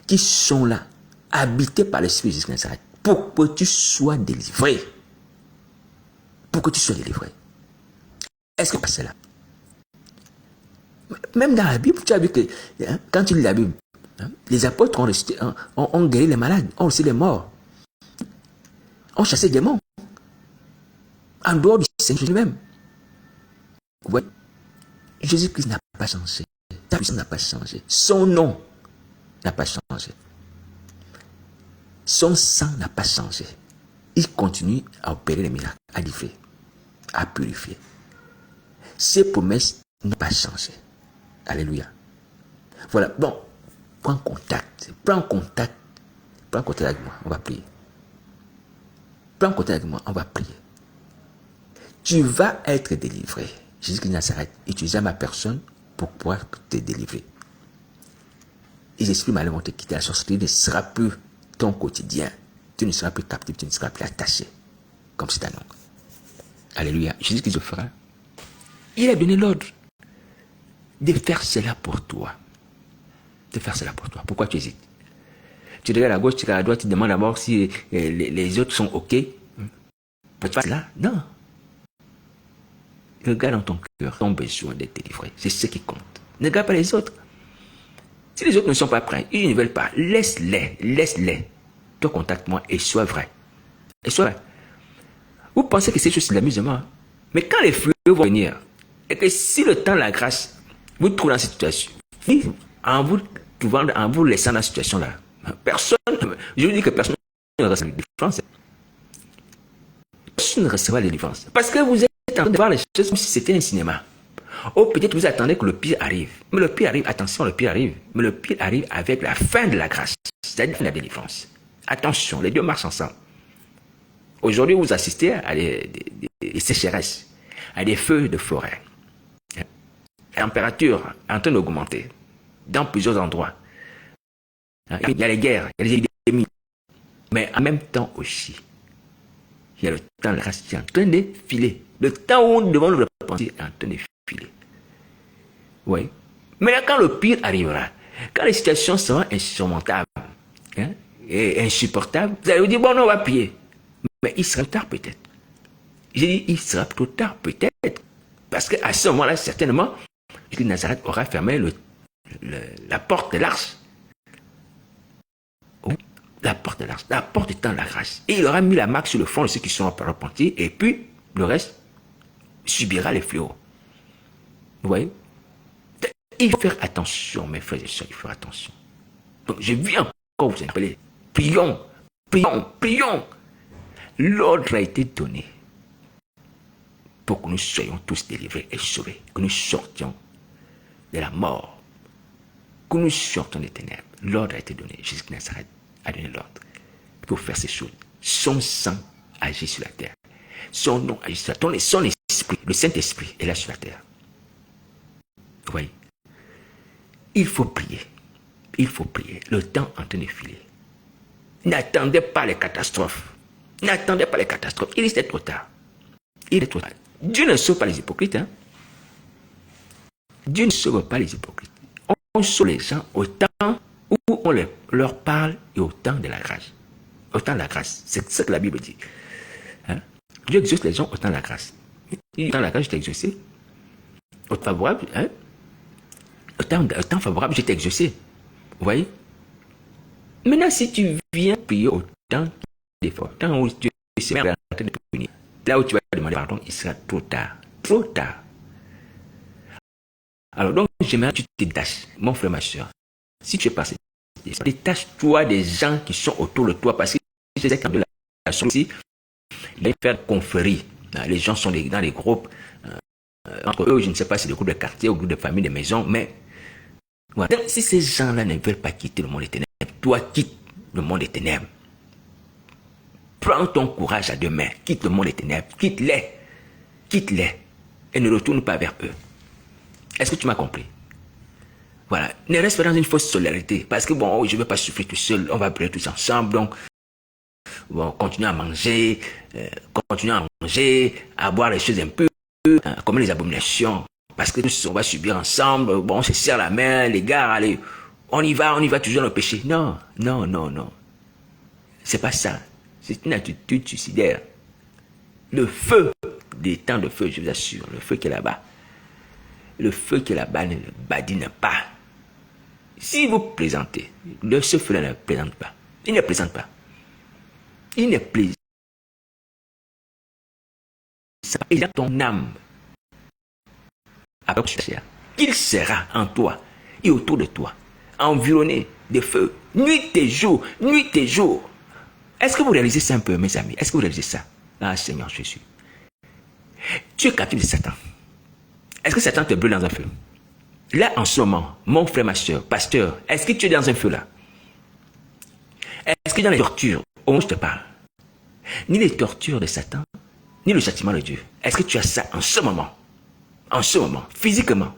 qui sont là, habités par l'Esprit de Jésus Nazareth, pour que tu sois délivré. Pour que tu sois délivré. Est-ce que c'est là? Même dans la Bible, tu as vu que quand tu lis la Bible, les apôtres ont guéri les malades, ont aussi les morts, ont chassé des démons. En dehors du Seigneur lui-même. Ouais. Jésus-Christ n'a pas changé. Ta puissance n'a pas changé. Son nom n'a pas changé. Son sang n'a pas changé. Il continue à opérer les miracles, à livrer, à purifier. Ses promesses n'ont pas changé. Alléluia. Voilà. Bon, prends contact avec moi, on va prier. Prends contact avec moi, on va prier. Tu vas être délivré. Jésus-Christ de Nazareth utilisera ma personne pour pouvoir te délivrer. Les esprits malins vont te quitter. La sorcellerie ne sera plus ton quotidien. Tu ne seras plus captif, tu ne seras plus attaché. Comme c'est un nom. Alléluia. Jésus-Christ le fera. Il a donné l'ordre de faire cela pour toi. De faire cela pour toi. Pourquoi tu hésites? Tu regardes à gauche, tu regardes à droite, tu demandes d'abord si les autres sont OK. Pour faire cela? Non. Regarde dans ton cœur ton besoin d'être délivré. C'est ce qui compte. Ne regarde pas les autres. Si les autres ne sont pas prêts, ils ne veulent pas, laisse-les. Toi, contacte-moi et sois vrai. Et sois vrai. Vous pensez que c'est juste de l'amusement. Mais quand les fleurs vont venir, et que si le temps, la grâce, vous trouvez dans cette situation, en vous laissant dans cette situation-là, personne, je vous dis que personne ne recevra la délivrance. Personne ne recevra la délivrance. Parce que vous êtes en train de voir les choses comme si c'était un cinéma. Oh, peut-être vous attendez que le pire arrive. Mais le pire arrive, attention, le pire arrive. Mais le pire arrive avec la fin de la grâce. C'est-à-dire la délivrance. Attention, les deux marchent ensemble. Aujourd'hui, vous assistez à des sécheresses, à des feux de forêt. La température est en train d'augmenter dans plusieurs endroits. Il y a les guerres, il y a les épidémies. Mais en même temps aussi, il y a le temps de la grâce qui est en train de filer. Le temps où nous devons nous repentir est en train de filer. Oui. Mais là, quand le pire arrivera, quand les situations seront insurmontables et insupportables, vous allez vous dire, bon, non, on va prier. Mais il sera tard peut-être. J'ai dit, il sera trop tard peut-être. Parce qu'à ce moment-là, certainement, Jésus de Nazareth aura fermé la porte de l'arche. La porte de l'arche, la porte du temps de la grâce. Et il aura mis la marque sur le front de ceux qui sont repentis, et puis le reste subira les fléaux. Vous voyez? Il faut faire attention, mes frères et sœurs, il faut faire attention. Donc, je viens encore vous appeler. Prions. L'ordre a été donné pour que nous soyons tous délivrés et sauvés, que nous sortions de la mort, que nous sortions des ténèbres. L'ordre a été donné. Jésus de Nazareth a donné l'ordre pour faire ces choses. Son sang agit sur la terre. Son nom agit sur la terre. Son esprit, le Saint-Esprit est là sur la terre. Vous voyez? Il faut prier. Il faut prier. Le temps est en train de filer. N'attendez pas les catastrophes. N'attendez pas les catastrophes. Il est trop tard. Il est trop tard. Dieu ne sauve pas les hypocrites. Hein? Dieu ne sauve pas les hypocrites. On sauve les gens au temps où on leur parle et au temps de la grâce. Au temps de la grâce. C'est ce que la Bible dit. Hein? Dieu exauce les gens au temps de la grâce. Au temps de la grâce, je t'ai exaucé. Au temps favorable, hein? Au temps favorable, je t'ai exaucé. Vous voyez? Maintenant, si tu viens prier autant d'efforts, tant où tu es en train de punir, là où tu vas demander pardon, il sera trop tard. Trop tard. Alors donc, j'aimerais que tu te détaches, mon frère, ma soeur. Si tu es passé, détache-toi des gens qui sont autour de toi, parce que je sais que de la sortie, il va faire confrérie. Les gens sont dans les groupes. Entre eux, je ne sais pas si c'est des groupes de quartier ou des groupes de famille, des maisons, mais voilà. Donc, si ces gens-là ne veulent pas quitter le monde des ténèbres, toi, quitte le monde des ténèbres. Prends ton courage à deux mains, quitte le monde des ténèbres, quitte-les, et ne retourne pas vers eux. Est-ce que tu m'as compris? Voilà. Ne reste pas dans une fausse solidarité, parce que bon, je ne veux pas souffrir tout seul, on va brûler tous ensemble, donc, bon, continuer à manger, à boire les choses un peu, comme les abominations, parce que tous on va subir ensemble, bon, on se serre la main, les gars, allez, on y va toujours dans le péché. Non, non, non, non. C'est pas ça. C'est une attitude suicidaire. Le feu, des temps de feu, je vous assure, le feu qui est là-bas. Le feu qui est là-bas ne badine pas. Si vous plaisantez, ce feu-là ne plaisante pas. Il ne plaisante pas. Il ne plaisante pas. Et dans ton âme, il sera en toi et autour de toi, environné de feu, nuit et jour, nuit et jour. Est-ce que vous réalisez ça un peu, mes amis? Est-ce que vous réalisez ça? Ah, Seigneur Jésus. Tu es captif de Satan. Est-ce que Satan te brûle dans un feu? Là, en ce moment, mon frère, ma soeur, pasteur, est-ce que tu es dans un feu là? Est-ce que dans les tortures, au moment où je te parle, ni les tortures de Satan, ni le châtiment de Dieu, est-ce que tu as ça en ce moment? En ce moment, physiquement,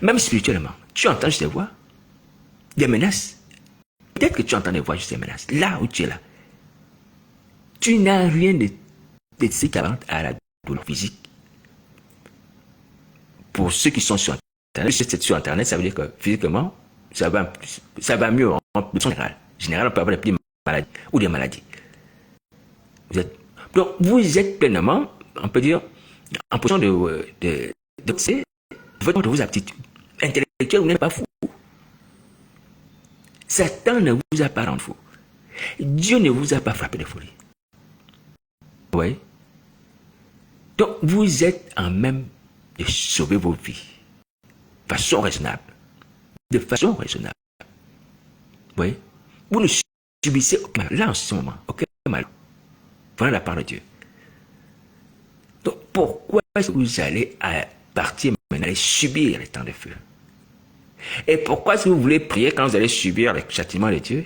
même spirituellement, tu entends juste des voix, des menaces. Peut-être que tu entends des voix, juste des menaces. Là où tu es là, tu n'as rien de ce qui apparente à la douleur physique. Pour ceux qui sont sur Internet, si c'est sur Internet, ça veut dire que physiquement, ça va mieux en général. En général, on peut avoir des petites maladies ou des maladies. Donc, vous êtes pleinement, on peut dire, en position de vos aptitudes intellectuelles, vous n'êtes pas fou. Satan ne vous a pas rendu fou. Dieu ne vous a pas frappé de folie. Oui. Donc, vous êtes en même de sauver vos vies de façon raisonnable. De façon raisonnable. Oui. Vous ne subissez aucun mal. Là, en ce moment, aucun mal. Voilà la part de Dieu. Donc, pourquoi est-ce que vous allez partir maintenant et subir les temps de feu? Et pourquoi est-ce que vous voulez prier quand vous allez subir les châtiments de Dieu?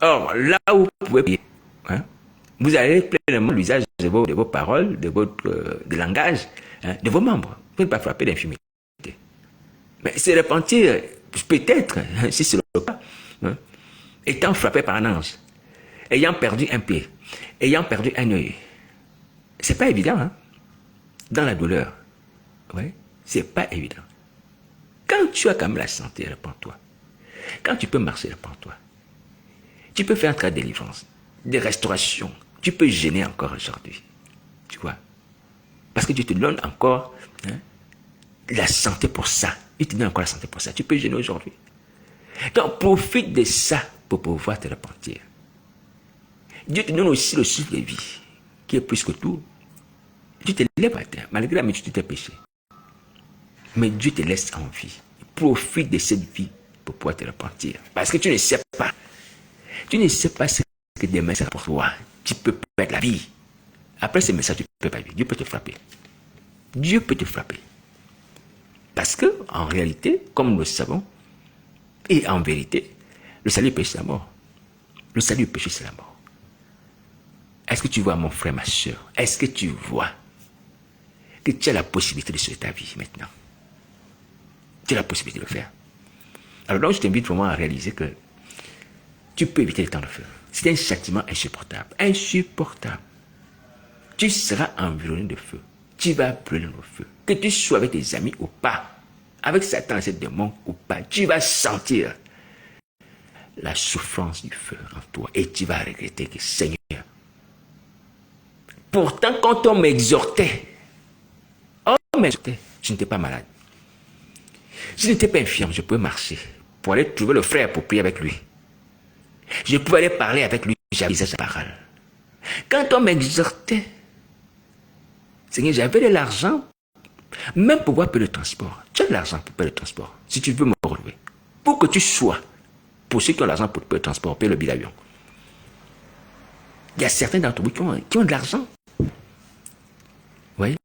Or, là où vous pouvez prier, hein, vous allez pleinement l'usage de vos paroles, de votre langage, hein, de vos membres. Vous ne pas frapper d'infimité. Mais c'est repentir, peut-être, hein, si c'est le cas, hein, étant frappé par un ange, ayant perdu un pied, ayant perdu un œil. C'est pas évident, hein, dans la douleur. Ouais, c'est pas évident. Quand tu as quand même la santé, répands-toi. Quand tu peux marcher, répands-toi. Tu peux faire un travail de délivrance, de restauration. Tu peux gêner encore aujourd'hui. Tu vois? Parce que Dieu te donne encore, hein, la santé pour ça. Il te donne encore la santé pour ça. Tu peux gêner aujourd'hui. Donc, profite de ça pour pouvoir te repentir. Dieu te donne aussi le souffle de vie, qui est plus que tout. Tu te lèves à terre, malgré la multitude de tes péchés. Mais Dieu te laisse en vie. Profite de cette vie pour pouvoir te repentir. Parce que tu ne sais pas. Tu ne sais pas ce que demain sera pour toi. Tu peux perdre la vie. Après ce message, tu ne peux pas vivre. Dieu peut te frapper. Dieu peut te frapper. Parce que, en réalité, comme nous le savons, et en vérité, le salut du péché, c'est la mort. Le salut du péché, c'est la mort. Est-ce que tu vois, mon frère, ma soeur? Est-ce que tu vois que tu as la possibilité de sauver ta vie maintenant? Tu as la possibilité de le faire. Alors donc, je t'invite vraiment à réaliser que tu peux éviter les temps de feu. C'est un châtiment insupportable. Insupportable. Tu seras environné de feu. Tu vas brûler le feu. Que tu sois avec tes amis ou pas, avec Satan et ses démons ou pas, tu vas sentir la souffrance du feu en toi. Et tu vas regretter que, Seigneur, pourtant quand on m'exhortait, je n'étais pas malade. Je n'étais pas infirme, je pouvais marcher pour aller trouver le frère pour prier avec lui. Je pouvais aller parler avec lui, j'avais sa parole. Quand on m'exhortait, Seigneur, j'avais de l'argent, même pour pouvoir payer le transport. Tu as de l'argent pour payer le transport, si tu veux me relever. Pour que tu sois, pour ceux qui ont l'argent pour payer le transport, payer le billet d'avion. Il y a certains d'entre vous qui ont de l'argent. Vous voyez?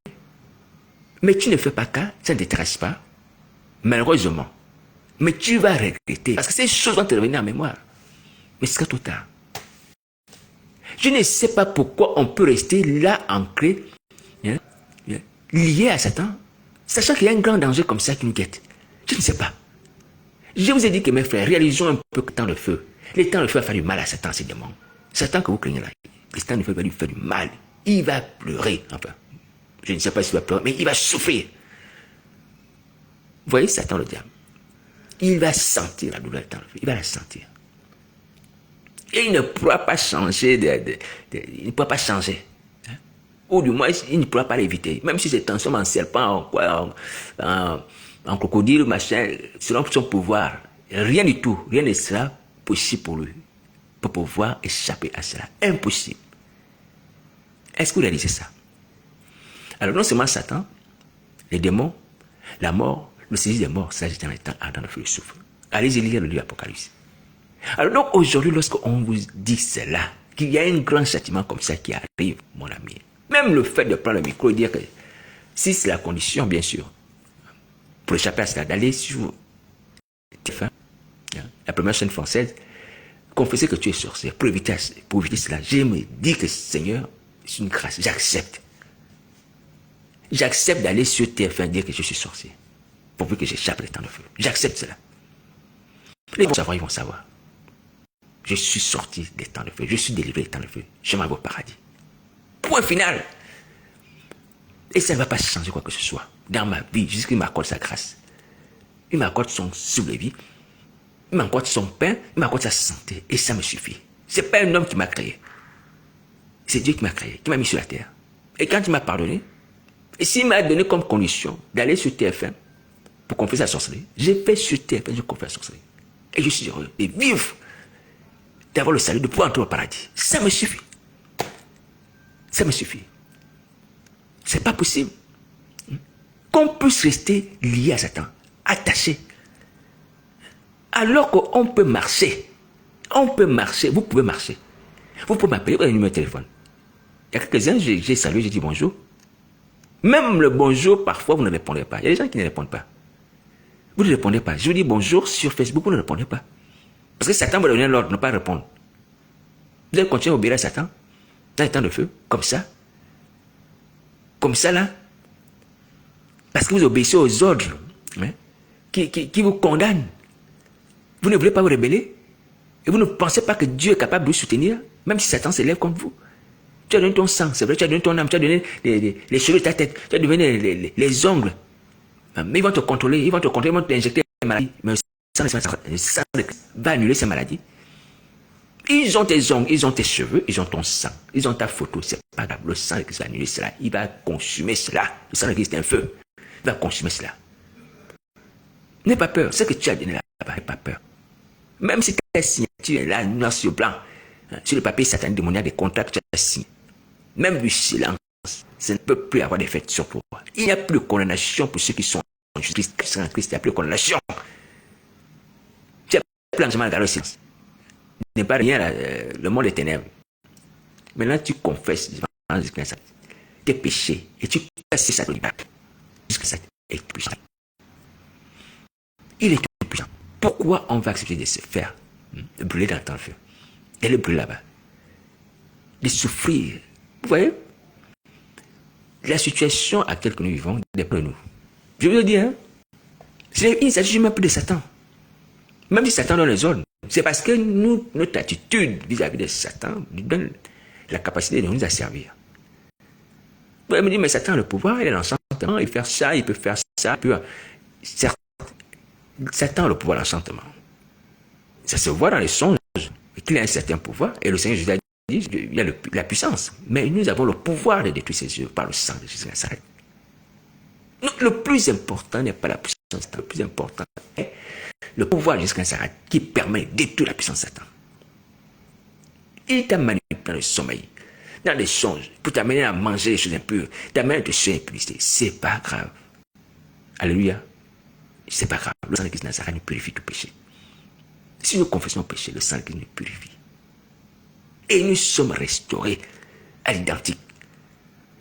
Mais tu ne fais pas cas, ça ne t'intéresse pas, malheureusement. Mais tu vas regretter, parce que ces choses vont te revenir en mémoire. Mais c'est trop tard. Je ne sais pas pourquoi on peut rester là, ancré, lié à Satan, sachant qu'il y a un grand danger comme ça qui nous guette. Je ne sais pas. Je vous ai dit que mes frères, réalisons un peu le temps de feu. Le temps de feu va faire du mal à Satan, ces démons. Satan que vous craignez là, le temps de feu va lui faire du mal. Il va pleurer, enfin. Je ne sais pas s'il va pleurer, mais il va souffrir. Vous voyez Satan le diable? Il va sentir la douleur du temps de feu. Il va la sentir. Et il ne pourra pas changer, il ne pourra pas changer. Hein? Ou du moins, il ne pourra pas l'éviter. Même si c'est transformé en serpent, en crocodile, machin, selon son pouvoir, rien du tout, rien ne sera possible pour lui, pour pouvoir échapper à cela. Impossible. Est-ce que vous réalisez ça? Alors non seulement Satan, les démons, la mort, le séjour des morts, ça j'étais dans le temps ardent le feu et souffle. Allez-y lire le livre Apocalypse. Alors donc aujourd'hui, lorsqu'on vous dit cela, qu'il y a un grand châtiment comme ça qui arrive, mon ami, même le fait de prendre le micro et dire que si c'est la condition, bien sûr, pour échapper à cela, d'aller sur TF1, la première chaîne française, confesser que tu es sorcier, pour éviter cela, je me dis que Seigneur, c'est une grâce, j'accepte. J'accepte d'aller sur TF1 dire que je suis sorcier, pourvu que j'échappe le temps de feu. J'accepte cela. Les gens vont savoir. Je suis sorti des temps de feu. Je suis délivré des temps de feu. Je m'en vais au paradis. Point final. Et ça ne va pas changer quoi que ce soit dans ma vie, jusqu'il m'accorde sa grâce. Il m'accorde son soulevé. Il m'accorde son pain. Il m'accorde sa santé. Et ça me suffit. Ce n'est pas un homme qui m'a créé. C'est Dieu qui m'a créé, qui m'a mis sur la terre. Et quand il m'a pardonné, et s'il m'a donné comme condition d'aller sur TF1 pour confesser la sorcellerie, j'ai fait sur TF1, je confesse la sorcellerie. Et je suis heureux de vivre, d'avoir le salut, de pouvoir entrer au paradis. Ça me suffit. Ça me suffit. C'est pas possible qu'on puisse rester lié à Satan, attaché. Alors qu'on peut marcher. On peut marcher. Vous pouvez marcher. Vous pouvez m'appeler, vous avez un numéro de téléphone. Il y a quelques-uns, j'ai salué, j'ai dit bonjour. Même le bonjour, parfois, vous ne répondez pas. Il y a des gens qui ne répondent pas. Vous ne répondez pas. Je vous dis bonjour sur Facebook, vous ne répondez pas. Parce que Satan va donner l'ordre de ne pas répondre. Vous allez continuer à obéir à Satan dans les temps de feu, comme ça. Comme ça, là. Parce que vous obéissez aux ordres qui vous condamnent. Vous ne voulez pas vous rebeller. Et vous ne pensez pas que Dieu est capable de vous soutenir, même si Satan s'élève contre vous. Tu as donné ton sang, c'est vrai, tu as donné ton âme, tu as donné les cheveux de ta tête, tu as donné les ongles. Mais ils vont te contrôler, ils vont t'injecter des maladies. Mais le sang va annuler ces maladies. Ils ont tes ongles, ils ont tes cheveux, ils ont ton sang, ils ont ta photo. C'est pas grave, le sang de Christ va annuler cela. Il va consumer cela. Le sang de Christ est un feu. Il va consumer cela. N'aie pas peur. Ce que tu as donné là-bas, n'aie pas peur. Même si ta signature est là, noir sur blanc, sur le papier satanique démoniaque des contrats que tu as signé, même du silence, ça ne peut plus avoir d'effet sur toi. Il n'y a plus de condamnation pour ceux qui sont en Christ. Il n'y a plus de condamnation. Tu as plus de garder le silence. Il n'est pas rien, le monde est ténèbres. Maintenant, tu confesses tes péchés et tu casses ça de l'image. Jusqu'à ça est puissant. Il est tout puissant. Pourquoi on va accepter de se faire brûler dans le temps de feu et le brûler là-bas? De souffrir. Vous voyez? La situation à laquelle nous vivons dépend de nous. Je veux dire, il ne s'agit même plus de Satan. Même si Satan donne les ordres, c'est parce que notre attitude vis-à-vis de Satan nous donne la capacité de nous asservir. Vous pouvez me dire, mais Satan a le pouvoir, il est dans l'enchantement, il peut faire ça, il peut faire ça, certes, Satan a le pouvoir de l'enchantement. Ça se voit dans les songes, qu'il a un certain pouvoir, et le Seigneur Jésus a dit, il y a la puissance, mais nous avons le pouvoir de détruire ses yeux par le sang de Jésus Nazareth. Le plus important n'est pas la puissance, le plus important est le pouvoir de Jésus Nazareth qui permet de détruire la puissance de Satan. Il t'a manipulé dans le sommeil, dans les songes, pour t'amener à manger les choses impures, t'amener à te faire impudicité. C'est pas grave. Alléluia. C'est pas grave. Le sang de Christ Nazareth nous purifie tout péché. Si nous confessons le péché, le sang de Christ nous purifie. Et nous sommes restaurés à l'identique.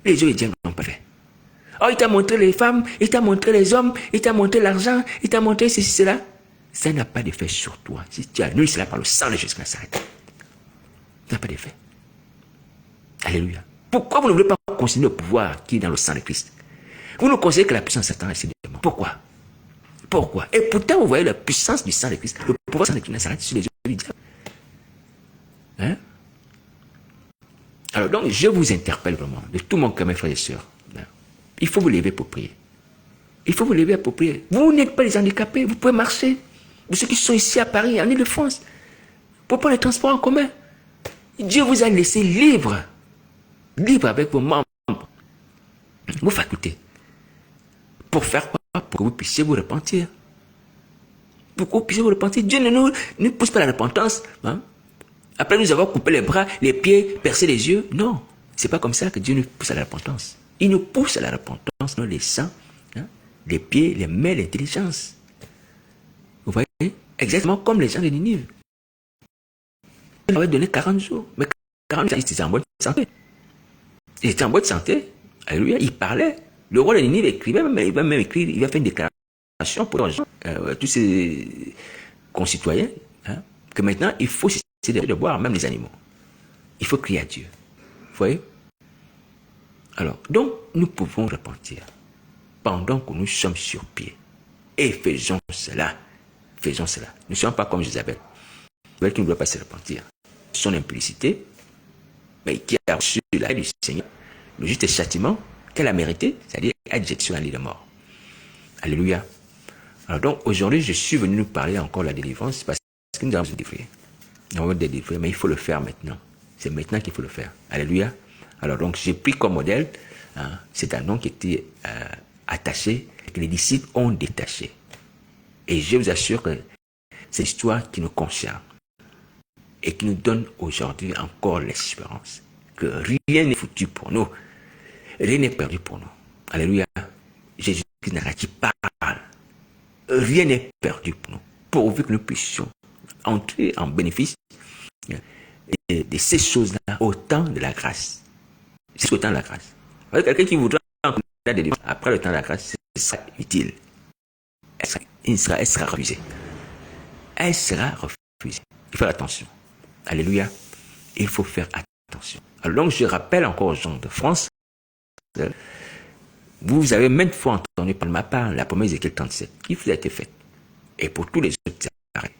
Les yeux et Dieu n'ont pas fait. Oh, il t'a montré les femmes, il t'a montré les hommes, il t'a montré l'argent, il t'a montré ceci, cela. Ça n'a pas d'effet sur toi. Si tu annules cela par le sang de Jésus Nazareth, ça n'a pas d'effet. Alléluia. Pourquoi vous ne voulez pas continuer le pouvoir qui est dans le sang de Christ? Vous ne considérez que la puissance de Satan est démons. Pourquoi? Pourquoi? Et pourtant, vous voyez la puissance du sang de Christ, le pouvoir du sang de Christ Nazareth sur les yeux du diable. Hein? Alors donc, je vous interpelle vraiment, de tout mon cœur, mes frères et sœurs. Il faut vous lever pour prier. Il faut vous lever pour prier. Vous n'êtes pas les handicapés, vous pouvez marcher. Pour ceux qui sont ici à Paris, en Ile-de-France, pour prendre les transports en commun. Dieu vous a laissé libre. Libre avec vos membres, vos facultés. Pour faire quoi? Pour que vous puissiez vous repentir. Pour que vous puissiez vous repentir. Dieu ne pousse pas à la repentance. Hein? Après nous avoir coupé les bras, les pieds, percé les yeux. Non, c'est pas comme ça que Dieu nous pousse à la repentance. Il nous pousse à la repentance, nous laissant les pieds, les mains, l'intelligence. Vous voyez? Exactement comme les gens de Ninive. Il leur avait donné 40 jours. Mais 40 jours, ils étaient en bonne santé. Ils étaient en bonne santé. Alléluia. Ils parlaient. Le roi de Ninive écrivait, il va même écrire, il va faire une déclaration pour les gens, tous ses concitoyens, hein, que maintenant, il faut cesser de boire, même les animaux. Il faut crier à Dieu. Vous voyez? Alors, donc, nous pouvons repentir pendant que nous sommes sur pied. Et faisons cela. Faisons cela. Nous ne sommes pas comme Jézabel. Jézabel qui ne doit pas se repentir. Son impudicité, mais qui a reçu la haine du Seigneur, le juste châtiment qu'elle a mérité, c'est-à-dire être jetée sur un lit de mort. Alléluia. Alors donc, aujourd'hui, je suis venu nous parler encore de la délivrance parce que nous avons besoin de délivrer. Nous avons besoin de délivrer, mais il faut le faire maintenant. C'est maintenant qu'il faut le faire. Alléluia. Alors donc, j'ai pris comme modèle, c'est un nom qui était attaché, que les disciples ont détaché. Et je vous assure que c'est l'histoire qui nous concerne et qui nous donne aujourd'hui encore l'espérance que rien n'est foutu pour nous, rien n'est perdu pour nous. Alléluia. Jésus qui parle, rien n'est perdu pour nous, pourvu que nous puissions entrer en bénéfice de ces choses-là au temps de la grâce. C'est au temps de la grâce. Quelqu'un qui voudra après le temps de la grâce, ce sera utile. Elle sera refusée. Elle sera refusée. Il faut faire attention. Alléluia. Il faut faire attention. Alors donc, je rappelle encore aux gens de France, vous avez maintes fois entendu par ma part la promesse d'Ézéchiel 37 qui vous a été faite. Et pour tous les autres, c'est pareil.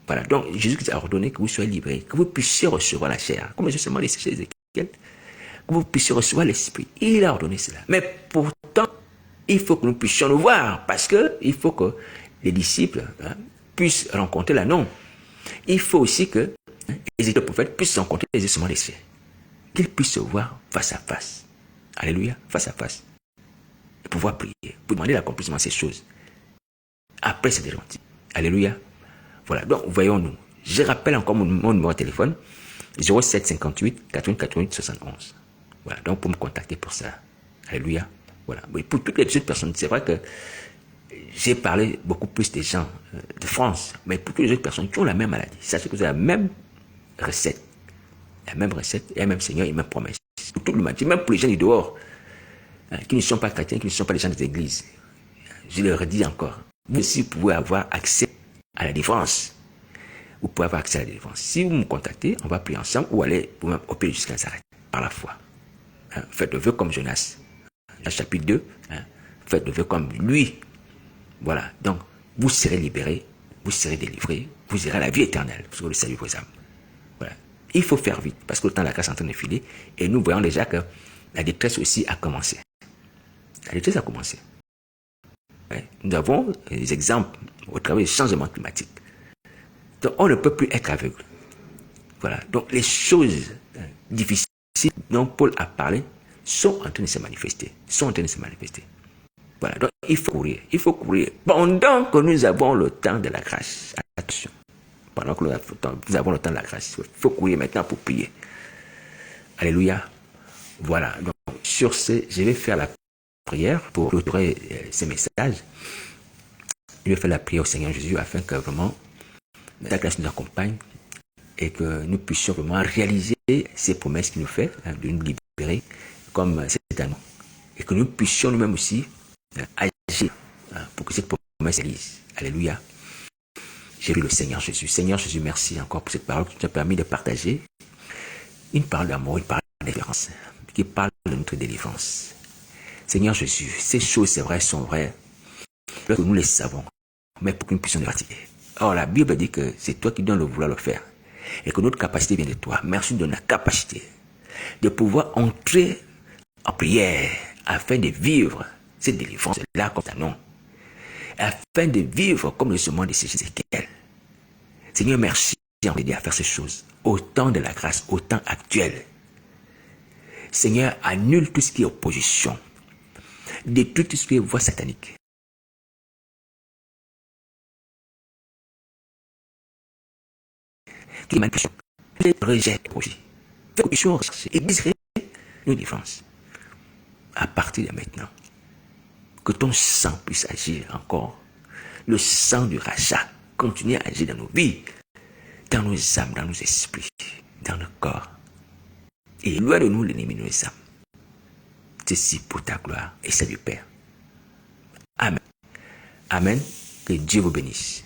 Voilà. Donc, Jésus a ordonné que vous soyez libérés, que vous puissiez recevoir la chair. Comme justement les chez Ézéchiel, que vous puissiez recevoir l'esprit. Il a ordonné cela. Mais pourtant, il faut que nous puissions le voir, parce que il faut que les disciples puissent rencontrer l'annon. Il faut aussi que les prophètes puissent rencontrer les ossements des cieux. Qu'ils puissent se voir face à face. Alléluia, face à face. Et pouvoir prier, pour demander l'accomplissement de ces choses. Après, c'est gentil. Alléluia. Voilà, donc voyons-nous. Je rappelle encore mon numéro de téléphone, 07 58 88 88 71. Voilà, donc pour me contacter pour ça. Alléluia. Voilà. Mais pour toutes les autres personnes, c'est vrai que j'ai parlé beaucoup plus des gens de France, mais pour toutes les autres personnes qui ont la même maladie, sachez que vous avez la même recette. La même recette, et le même Seigneur, et la même promesse. Pour toute l'humanité, même pour les gens du dehors, qui ne sont pas chrétiens, qui ne sont pas des gens des églises. Je leur dis encore, vous aussi pouvez avoir accès à la délivrance. Vous pouvez avoir accès à la délivrance. Si vous me contactez, on va prier ensemble ou aller vous-même au pays jusqu'à Nazareth, par la foi. Faites le vœu comme Jonas. Dans chapitre 2, faites le vœu comme lui. Voilà, donc vous serez libérés, vous serez délivrés, vous irez à la vie éternelle, parce que le salut vos âmes. Voilà. Il faut faire vite, parce que le temps de la grâce est en train de filer, et nous voyons déjà que la détresse aussi a commencé. La détresse a commencé. Nous avons des exemples au travers des changements climatiques. Donc on ne peut plus être aveugle. Voilà, donc les choses difficiles dont Paul a parlé sont en train de se manifester. Voilà, donc il faut courir. Il faut courir pendant que nous avons le temps de la grâce. Attention. Pendant que nous avons le temps de la grâce. Il faut courir maintenant pour prier. Alléluia. Voilà. Donc, sur ce, je vais faire la prière pour clôturer ces messages. Je vais faire la prière au Seigneur Jésus afin que vraiment la grâce nous accompagne et que nous puissions vraiment réaliser ces promesses qu'il nous fait, de nous libérer comme c'est à nous. Et que nous puissions nous-mêmes aussi agir pour que cette promesse réalise. Alléluia. J'ai vu le Seigneur Jésus. Seigneur Jésus, merci encore pour cette parole que tu nous as permis de partager. Une parole d'amour, une parole de délivrance, qui parle de notre délivrance. Seigneur Jésus, ces choses, c'est vrai, sont vraies, que nous les savons, mais pour que nous puissions les pratiquer. Or, la Bible dit que c'est toi qui donnes le vouloir le faire, et que notre capacité vient de toi. Merci de la capacité de pouvoir entrer en prière, afin de vivre cette délivrance-là comme ta nom, afin de vivre comme le serment de Ézéchiel. Seigneur, merci d'aider à faire ces choses, au temps de la grâce, au temps actuel. Seigneur, annule tout ce qui est opposition, détruis tout ce qui est voie satanique. Qui manipulation, les rejette aussi. Fais que nous puissions rechercher et désirer nos défenses. À partir de maintenant, que ton sang puisse agir encore. Le sang du rachat continue à agir dans nos vies, dans nos âmes, dans nos esprits, dans nos corps. Et loin de nous l'ennemi de nos âmes. Ceci pour ta gloire et celle du Père. Amen. Amen. Que Dieu vous bénisse.